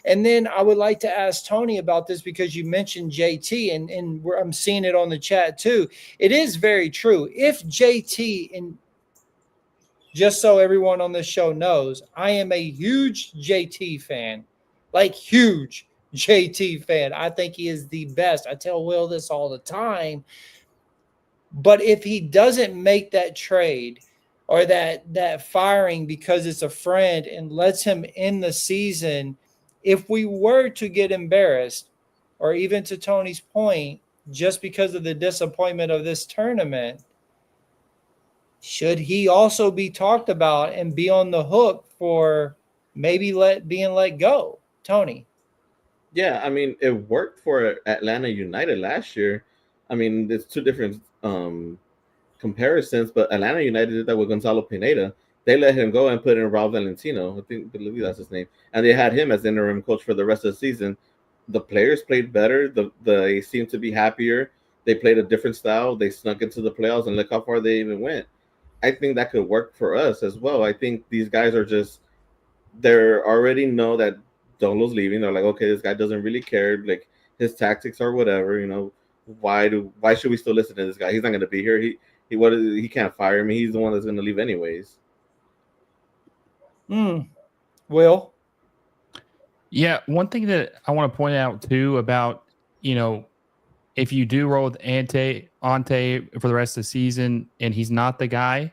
And then I would like to ask Tony about this because you mentioned JT, and I'm seeing it on the chat too. It is very true. If JT, and just so everyone on this show knows, I am a huge JT fan, like huge JT fan. I think he is the best. I tell Will this all the time. But if he doesn't make that trade or that firing because it's a friend and lets him end the season, if we were to get embarrassed, or even to Tony's point, just because of the disappointment of this tournament, should he also be talked about and be on the hook for maybe being let go? Tony. Yeah, I mean, it worked for Atlanta United last year. I mean, there's two different comparisons, but Atlanta United did that with Gonzalo Pineda. They let him go and put in Raul Valentino. Believe that's his name, and they had him as interim coach for the rest of the season. The players played better. They seemed to be happier. They played a different style. They snuck into the playoffs, and look how far they even went. I think that could work for us as well. I think these guys are they're already know that Dolo's leaving. They're like, okay, this guy doesn't really care, like his tactics or whatever. Why should we still listen to this guy? He's not going to be here. He can't fire me. He's the one that's going to leave anyways. Will? Yeah, one thing that I want to point out too about, if you do roll with Ante for the rest of the season and he's not the guy,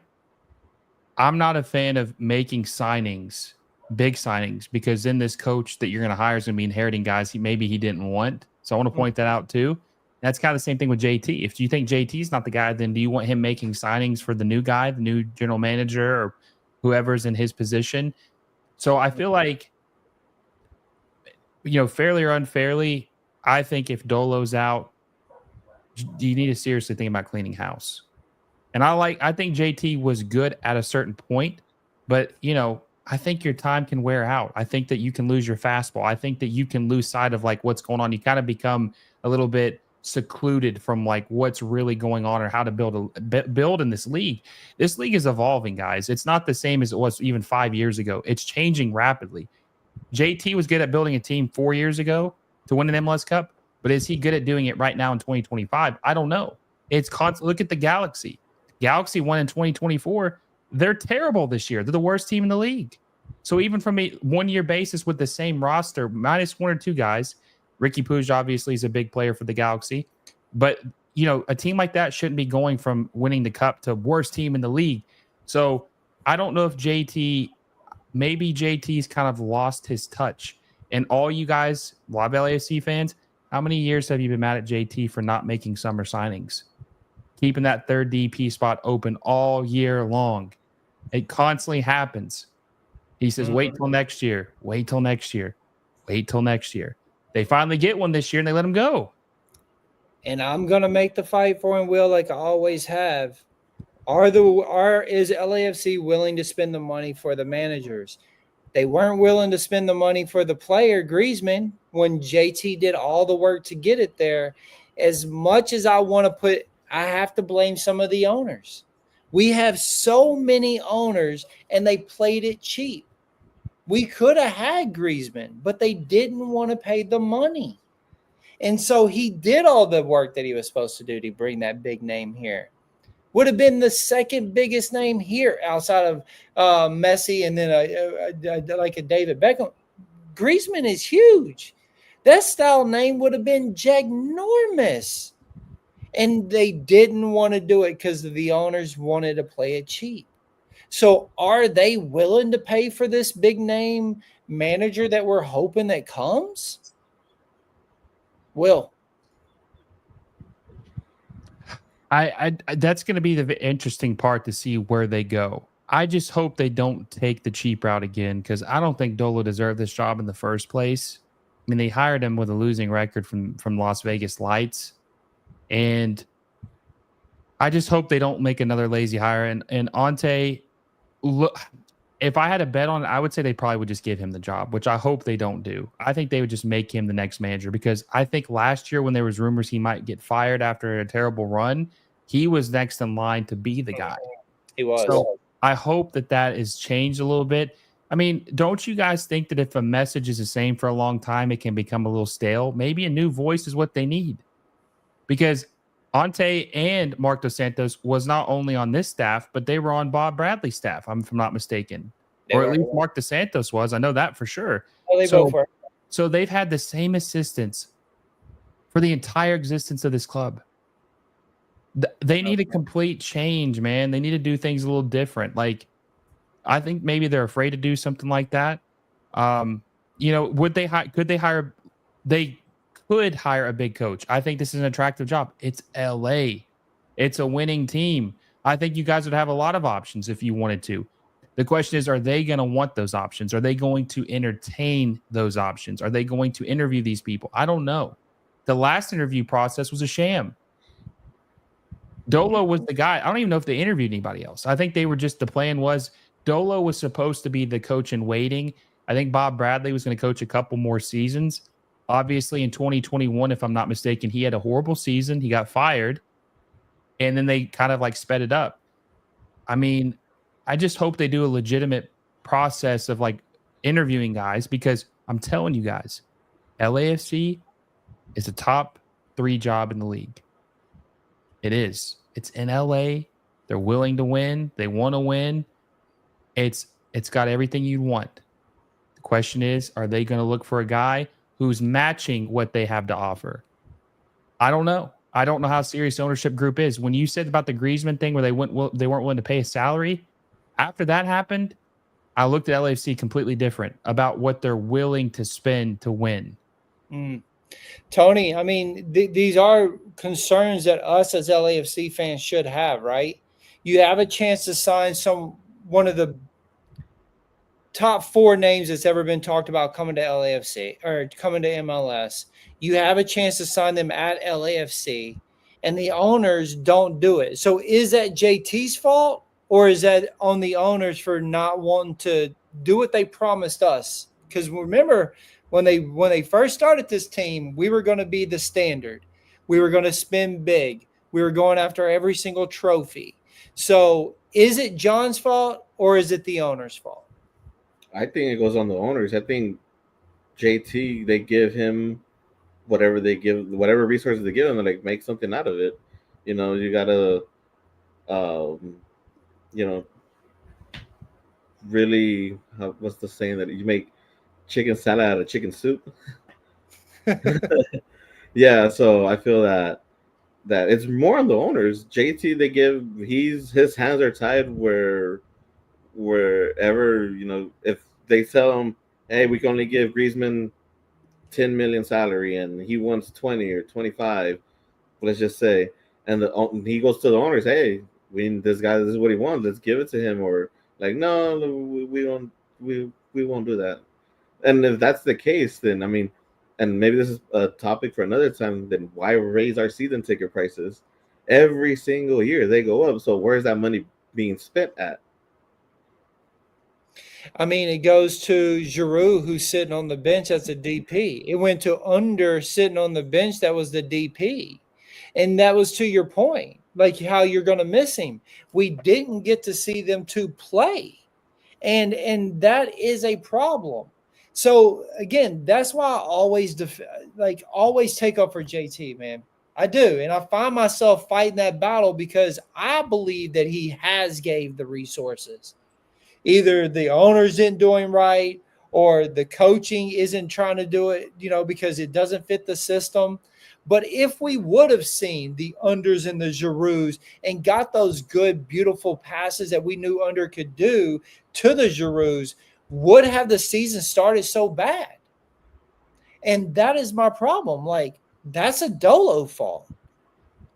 I'm not a fan of making big signings, because then this coach that you're going to hire is going to be inheriting guys maybe he didn't want. So I want to point that out too. That's kind of the same thing with JT. If you think JT is not the guy, then do you want him making signings for the new guy, the new general manager, or whoever's in his position? So I feel like, fairly or unfairly, I think if Dolo's out, you need to seriously think about cleaning house. And I think JT was good at a certain point, but I think your time can wear out. I think that you can lose your fastball. I think that you can lose sight of like what's going on. You kind of become a little bit secluded from like what's really going on or how to build in this league. This league is evolving, guys. It's not the same as it was even 5 years ago. It's changing rapidly. JT was good at building a team 4 years ago to win an MLS Cup, but is he good at doing it right now in 2025? I don't know. It's constant. Look at the Galaxy. Galaxy won in 2024. They're terrible this year. They're the worst team in the league. So even from a 1 year basis with the same roster, minus one or two guys, Ricky Puig obviously is a big player for the Galaxy, but a team like that shouldn't be going from winning the cup to worst team in the league. So I don't know if maybe JT's kind of lost his touch. And all you guys, a lot of LAFC fans, how many years have you been mad at JT for not making summer signings? Keeping that third DP spot open all year long. It constantly happens. He says, wait till next year. Wait till next year. Wait till next year. They finally get one this year and they let him go. And I'm going to make the fight for him, Will, like I always have. Is LAFC willing to spend the money for the managers? They weren't willing to spend the money for the player, Griezmann, when JT did all the work to get it there. As much as I have to blame some of the owners. We have so many owners, and they played it cheap. We could have had Griezmann, but they didn't want to pay the money. And so he did all the work that he was supposed to do to bring that big name here. Would have been the second biggest name here outside of Messi and then like a David Beckham. Griezmann is huge. That style name would have been ginormous. And they didn't want to do it because the owners wanted to play it cheap. So are they willing to pay for this big name manager that we're hoping that comes? Will. I that's going to be the interesting part to see where they go. I just hope they don't take the cheap route again, because I don't think Dolo deserved this job in the first place. I mean, they hired him with a losing record from Las Vegas Lights, and I just hope they don't make another lazy hire. And Ante, look, if I had a bet on it, I would say they probably would just give him the job, which I hope they don't do. I think they would just make him the next manager, because I think last year when there was rumors he might get fired after a terrible run, he was next in line to be the guy. He was. So I hope that is changed a little bit. I mean, don't you guys think that if a message is the same for a long time, it can become a little stale? Maybe a new voice is what they need, because Ante and Mark Dos Santos was not only on this staff, but they were on Bob Bradley's staff, if I'm not mistaken. Or at least Mark Dos Santos was. I know that for sure. Oh, they both were. So they've had the same assistants for the entire existence of this club. They need a complete change, man. They need to do things a little different. Like, I think maybe they're afraid to do something like that. Could they hire? They could hire a big coach. I think this is an attractive job. It's LA. It's a winning team. I think you guys would have a lot of options if you wanted to. The question is, are they going to want those options? Are they going to entertain those options? Are they going to interview these people? I don't know. The last interview process was a sham. Dolo was the guy. I don't even know if they interviewed anybody else. I think they were just, the plan was Dolo was supposed to be the coach in waiting. I think Bob Bradley was going to coach a couple more seasons. Obviously, in 2021, if I'm not mistaken, he had a horrible season. He got fired. And then they kind of like sped it up. I mean, I just hope they do a legitimate process of like interviewing guys, because I'm telling you guys, LAFC is a top 3 job in the league. It is. It's in LA. They're willing to win. They want to win. It's got everything you want. The question is, are they going to look for a guy who's matching what they have to offer? I don't know. I don't know how serious the ownership group is. When you said about the Griezmann thing where they weren't willing to pay a salary, after that happened, I looked at LAFC completely different about what they're willing to spend to win. Tony, I mean, these are concerns that us as LAFC fans should have, right? You have a chance to sign one of the top 4 names that's ever been talked about coming to LAFC or coming to MLS. You have a chance to sign them at LAFC, and the owners don't do it. So is that JT's fault, or is that on the owners for not wanting to do what they promised us? Because remember, when they first started this team, we were going to be the standard. We were going to spend big. We were going after every single trophy. So is it John's fault, or is it the owner's fault? I think it goes on the owners. I think JT, they give him whatever resources they give him, and like make something out of it. You know, you gotta, really, what's the saying that you make chicken salad out of chicken soup? Yeah, so I feel that it's more on the owners. JT, his hands are tied wherever, if they tell him, hey, we can only give Griezmann 10 million salary and he wants 20 or 25, let's just say, and he goes to the owners, hey, this is what he wants, let's give it to him, or like, no, we won't do that. And if that's the case, then I mean, and maybe this is a topic for another time, then why raise our season ticket prices? Every single year they go up. So where's that money being spent at? I mean, it goes to Giroud, who's sitting on the bench as a DP. It went to Under sitting on the bench that was the DP. And that was to your point, like how you're going to miss him. We didn't get to see them two play. And that is a problem. So, again, that's why I always take up for JT, man. I do. And I find myself fighting that battle because I believe that he has gave the resources. Either the owners didn't do him right, or the coaching isn't trying to do it, because it doesn't fit the system. But if we would have seen the unders and the Girouds and got those good, beautiful passes that we knew under could do to the Girouds, would have the season started so bad? And that is my problem. Like, that's a Dolo fault.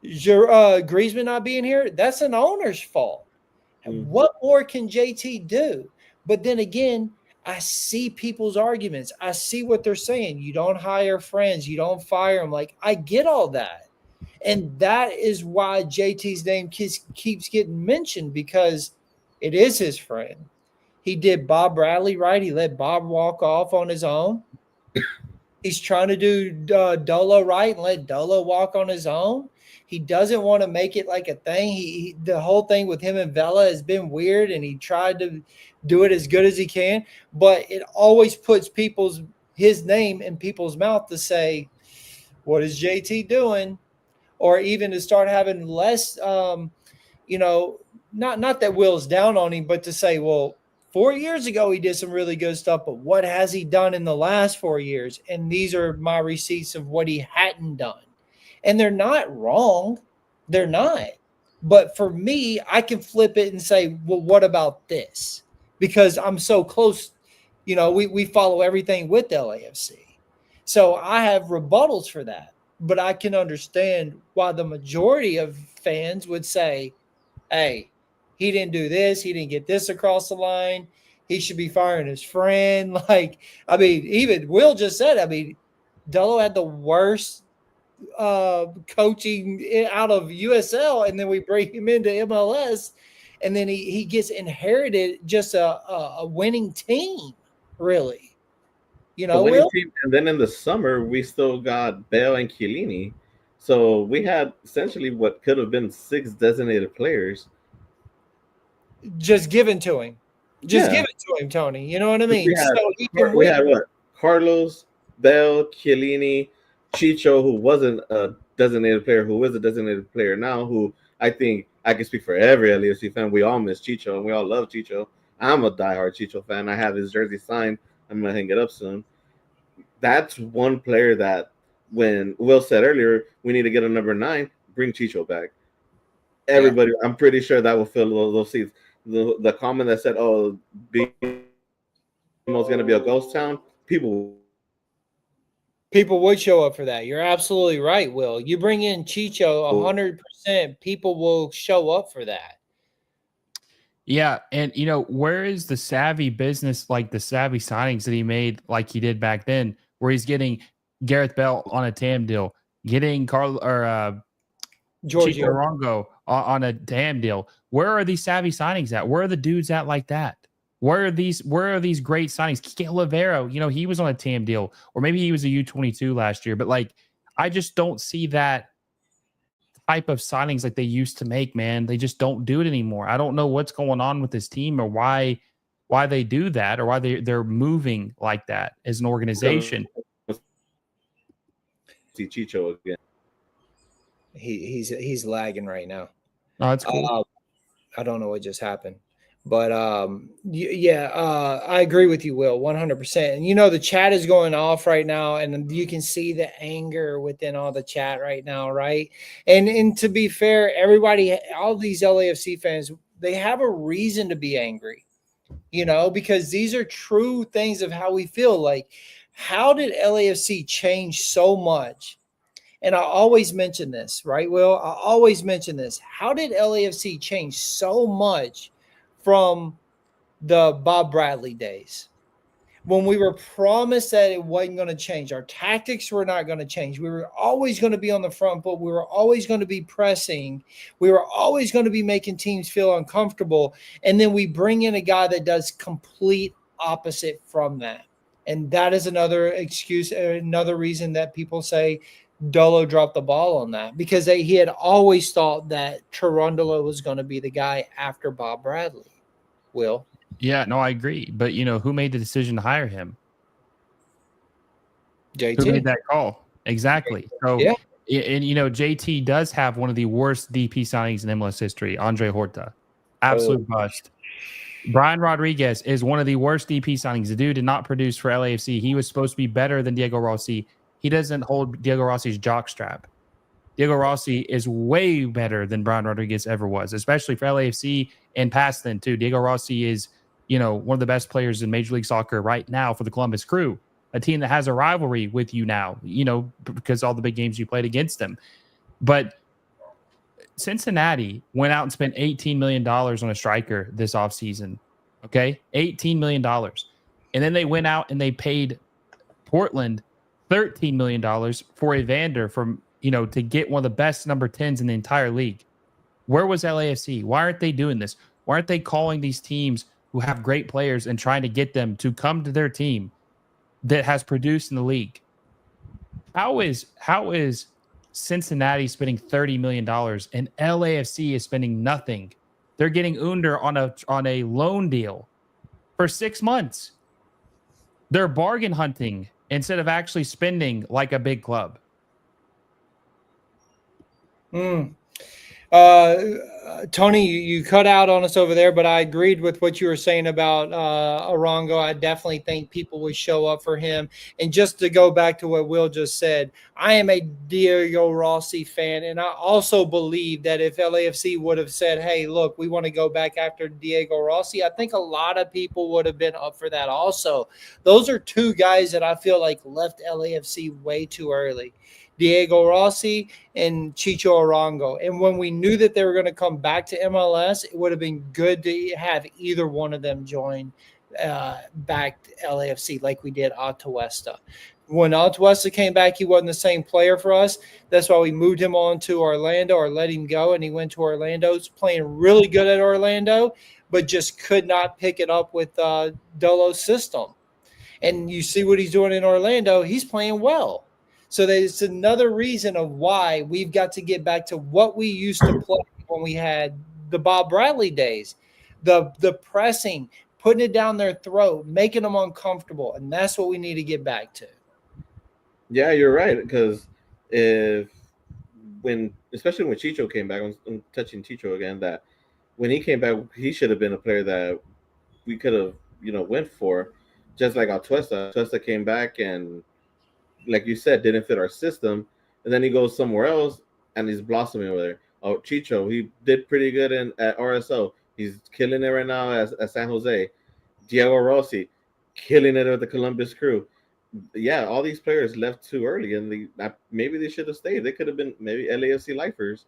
Griezmann not being here, that's an owner's fault. What more can JT do? But then again, I see people's arguments. I see what they're saying. You don't hire friends. You don't fire them. Like, I get all that. And that is why JT's name keeps getting mentioned, because it is his friend. He did Bob Bradley right. He let Bob walk off on his own. He's trying to do Dolo right and let Dolo walk on his own. He doesn't want to make it like a thing. The whole thing with him and Vela has been weird, and he tried to do it as good as he can. But it always puts his name in people's mouth to say, what is JT doing? Or even to start having less, not that Will's down on him, but to say, well, 4 years ago, he did some really good stuff, but what has he done in the last 4 years? And these are my receipts of what he hadn't done. And they're not wrong. They're not. But for me, I can flip it and say, well, what about this? Because I'm so close. We follow everything with LAFC. So I have rebuttals for that. But I can understand why the majority of fans would say, hey, he didn't do this. He didn't get this across the line. He should be firing his friend. Even Will just said, Dolo had the worst coaching out of USL, and then we bring him into MLS, and then he gets inherited just a winning team, really. Winning team, and then in the summer we still got Bale and Chiellini, so we had essentially what could have been 6 designated players just given to him. Give it to him, Tony. You know what I mean? We had what? Carlos, Bale, Chiellini, Chicho, who wasn't a designated player, who is a designated player now, who I think I can speak for every LAFC fan. We all miss Chicho, and we all love Chicho. I'm a diehard Chicho fan. I have his jersey signed. I'm going to hang it up soon. That's one player that, when Will said earlier, we need to get a number 9, bring Chicho back. Everybody, I'm pretty sure that will fill those seats. The comment that said, oh, BMO is going to be a ghost town, people would show up for that. You're absolutely right, Will. You bring in Chicho, 100%, people will show up for that. Yeah, and where is the savvy business, like the savvy signings that he made, like he did back then, where he's getting Gareth Bale on a TAM deal, getting Giorgio Arango on a TAM deal? Where are these savvy signings at? Where are the dudes at like that? Where are these great signings? Kike Olivero, he was on a TAM deal, or maybe he was a U22 last year, but I just don't see that type of signings like they used to make, man. They just don't do it anymore. I don't know what's going on with this team, or why they do that, or why they're moving like that as an organization. See Chicho again. He's lagging right now. Oh, that's cool. I don't know what just happened. But I agree with you, Will, 100%. And the chat is going off right now, and you can see the anger within all the chat right now, right? And to be fair, everybody, all these LAFC fans, they have a reason to be angry, because these are true things of how we feel. Like, how did LAFC change so much? And I always mention this, right, Will? I always mention this. How did LAFC change so much from the Bob Bradley days, when we were promised that it wasn't going to change? Our tactics were not going to change. We were always going to be on the front foot. We were always going to be pressing. We were always going to be making teams feel uncomfortable. And then we bring in a guy that does complete opposite from that. And that is another excuse, another reason that people say Dolo dropped the ball on that, because he had always thought that Cherundolo was going to be the guy after Bob Bradley. Will? Yeah, no, I agree. But, who made the decision to hire him? JT. Who made that call? Exactly. So, yeah. And, JT does have one of the worst DP signings in MLS history, Andre Horta. Absolute bust. Brian Rodriguez is one of the worst DP signings. The dude did not produce for LAFC. He was supposed to be better than Diego Rossi. He doesn't hold Diego Rossi's jockstrap. Diego Rossi is way better than Brian Rodriguez ever was, especially for LAFC and past then too. Diego Rossi is, one of the best players in Major League Soccer right now for the Columbus Crew, a team that has a rivalry with you now, because all the big games you played against them. But Cincinnati went out and spent $18 million on a striker this offseason. Okay? $18 million. And then they went out and they paid Portland $13 million for Evander from, to get one of the best number 10s in the entire league. Where was LAFC? Why aren't they doing this? Why aren't they calling these teams who have great players and trying to get them to come to their team that has produced in the league? How is Cincinnati spending $30 million and LAFC is spending nothing? They're getting Under on a loan deal for 6 months. They're bargain hunting instead of actually spending like a big club. Tony, you cut out on us over there, but I agreed with what you were saying about Arango. I definitely think people would show up for him. And just to go back to what Will just said, I am a Diego Rossi fan, and I also believe that if LAFC would have said, hey, look, we want to go back after Diego Rossi, I think a lot of people would have been up for that also. Those are two guys that I feel like left LAFC way too early. Diego Rossi and Chicho Arango. And when we knew that they were going to come back to MLS, it would have been good to have either one of them join back to LAFC like we did Atuesta. When Atuesta came back, he wasn't the same player for us. That's why we moved him on to Orlando or let him go, and he went to Orlando. He's playing really good at Orlando, but just could not pick it up with Dolo's system. And you see what he's doing in Orlando. He's playing well. So there's another reason of why we've got to get back to what we used to play when we had the Bob Bradley days, the pressing, putting it down their throat, making them uncomfortable, and that's what we need to get back to. Yeah, you're right, because especially when Chicho came back, I'm touching Chicho again, that when he came back, he should have been a player that we could have, went for, just like Atuesta. Atuesta came back and, like you said, didn't fit our system, and then he goes somewhere else and he's blossoming over there. Oh, Chicho, he did pretty good at RSO. He's killing it right now at San Jose. Diego Rossi, killing it with the Columbus Crew. Yeah, all these players left too early, and maybe they should have stayed. They could have been maybe LAFC lifers.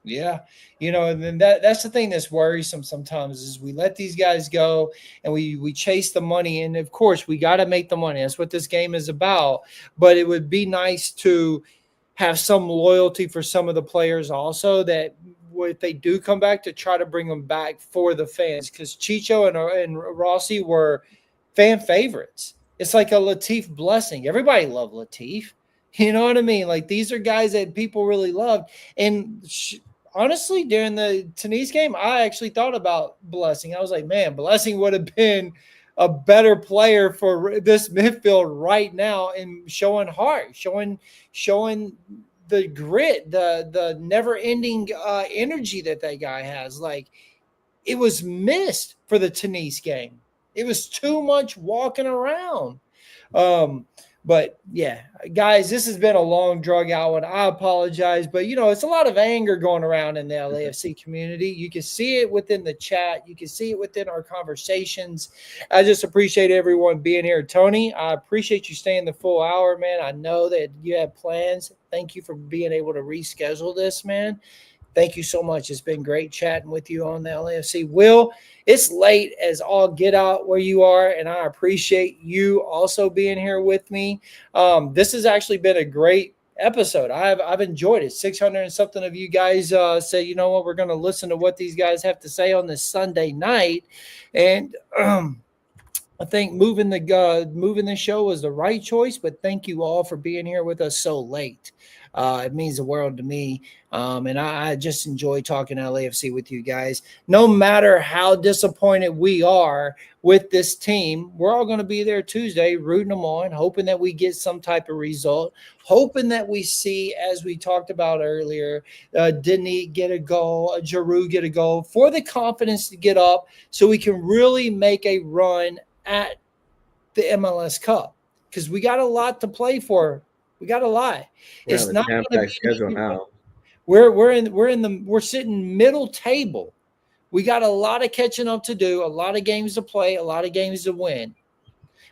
Yeah, and then that's the thing that's worrisome sometimes is we let these guys go and we chase the money. And, of course, we got to make the money. That's what this game is about. But it would be nice to have some loyalty for some of the players also that if they do come back to try to bring them back for the fans, because Chicho and Rossi were fan favorites. It's like a Latif blessing. Everybody loved Latif. You know what I mean? Like, these are guys that people really loved. And honestly, during the Tunis game, I actually thought about Blessing. I was like, man, Blessing would have been a better player for this midfield right now and showing heart, showing the grit, the never-ending energy that guy has. Like, it was missed for the Tunis game. It was too much walking around. But, yeah, guys, this has been a long, drug-out one. I apologize. But, it's a lot of anger going around in the LAFC community. You can see it within the chat. You can see it within our conversations. I just appreciate everyone being here. Tony, I appreciate you staying the full hour, man. I know that you have plans. Thank you for being able to reschedule this, man. Thank you so much. It's been great chatting with you on the LAFC. Will, it's late as all get out where you are, and I appreciate you also being here with me. This has actually been a great episode. I've enjoyed it. 600 and something of you guys say, you know what, we're going to listen to what these guys have to say on this Sunday night. And I think moving the show was the right choice, but thank you all for being here with us so late. It means the world to me, and I just enjoy talking LAFC with you guys. No matter how disappointed we are with this team, we're all going to be there Tuesday, rooting them on, hoping that we get some type of result, hoping that we see, as we talked about earlier, Denis get a goal, Giroud get a goal, for the confidence to get up so we can really make a run at the MLS Cup, because we got a lot to play for. We got a lot. It's not going to be schedule now. We're sitting middle table. We got a lot of catching up to do, a lot of games to play, a lot of games to win.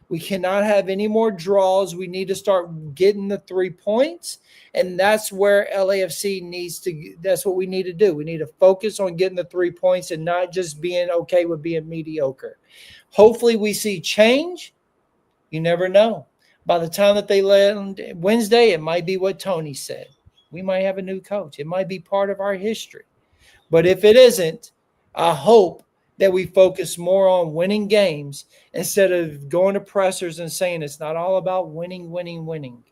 We cannot have any more draws. We need to start getting the 3 points, and that's where LAFC needs to. That's what we need to do. We need to focus on getting the 3 points and not just being okay with being mediocre. Hopefully, we see change. You never know. By the time that they land Wednesday, it might be what Tony said. We might have a new coach. It might be part of our history. But if it isn't, I hope that we focus more on winning games instead of going to pressers and saying it's not all about winning.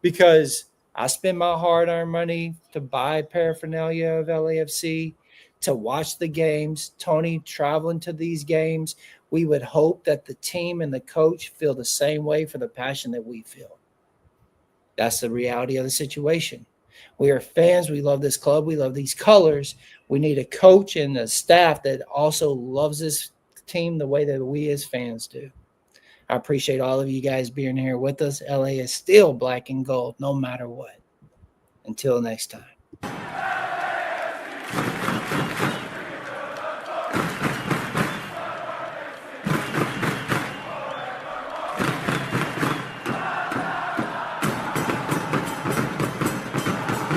Because I spend my hard-earned money to buy paraphernalia of LAFC, to watch the games, Tony traveling to these games. We would hope that the team and the coach feel the same way for the passion that we feel. That's the reality of the situation. We are fans. We love this club. We love these colors. We need a coach and a staff that also loves this team the way that we as fans do. I appreciate all of you guys being here with us. LA is still black and gold no matter what. Until next time.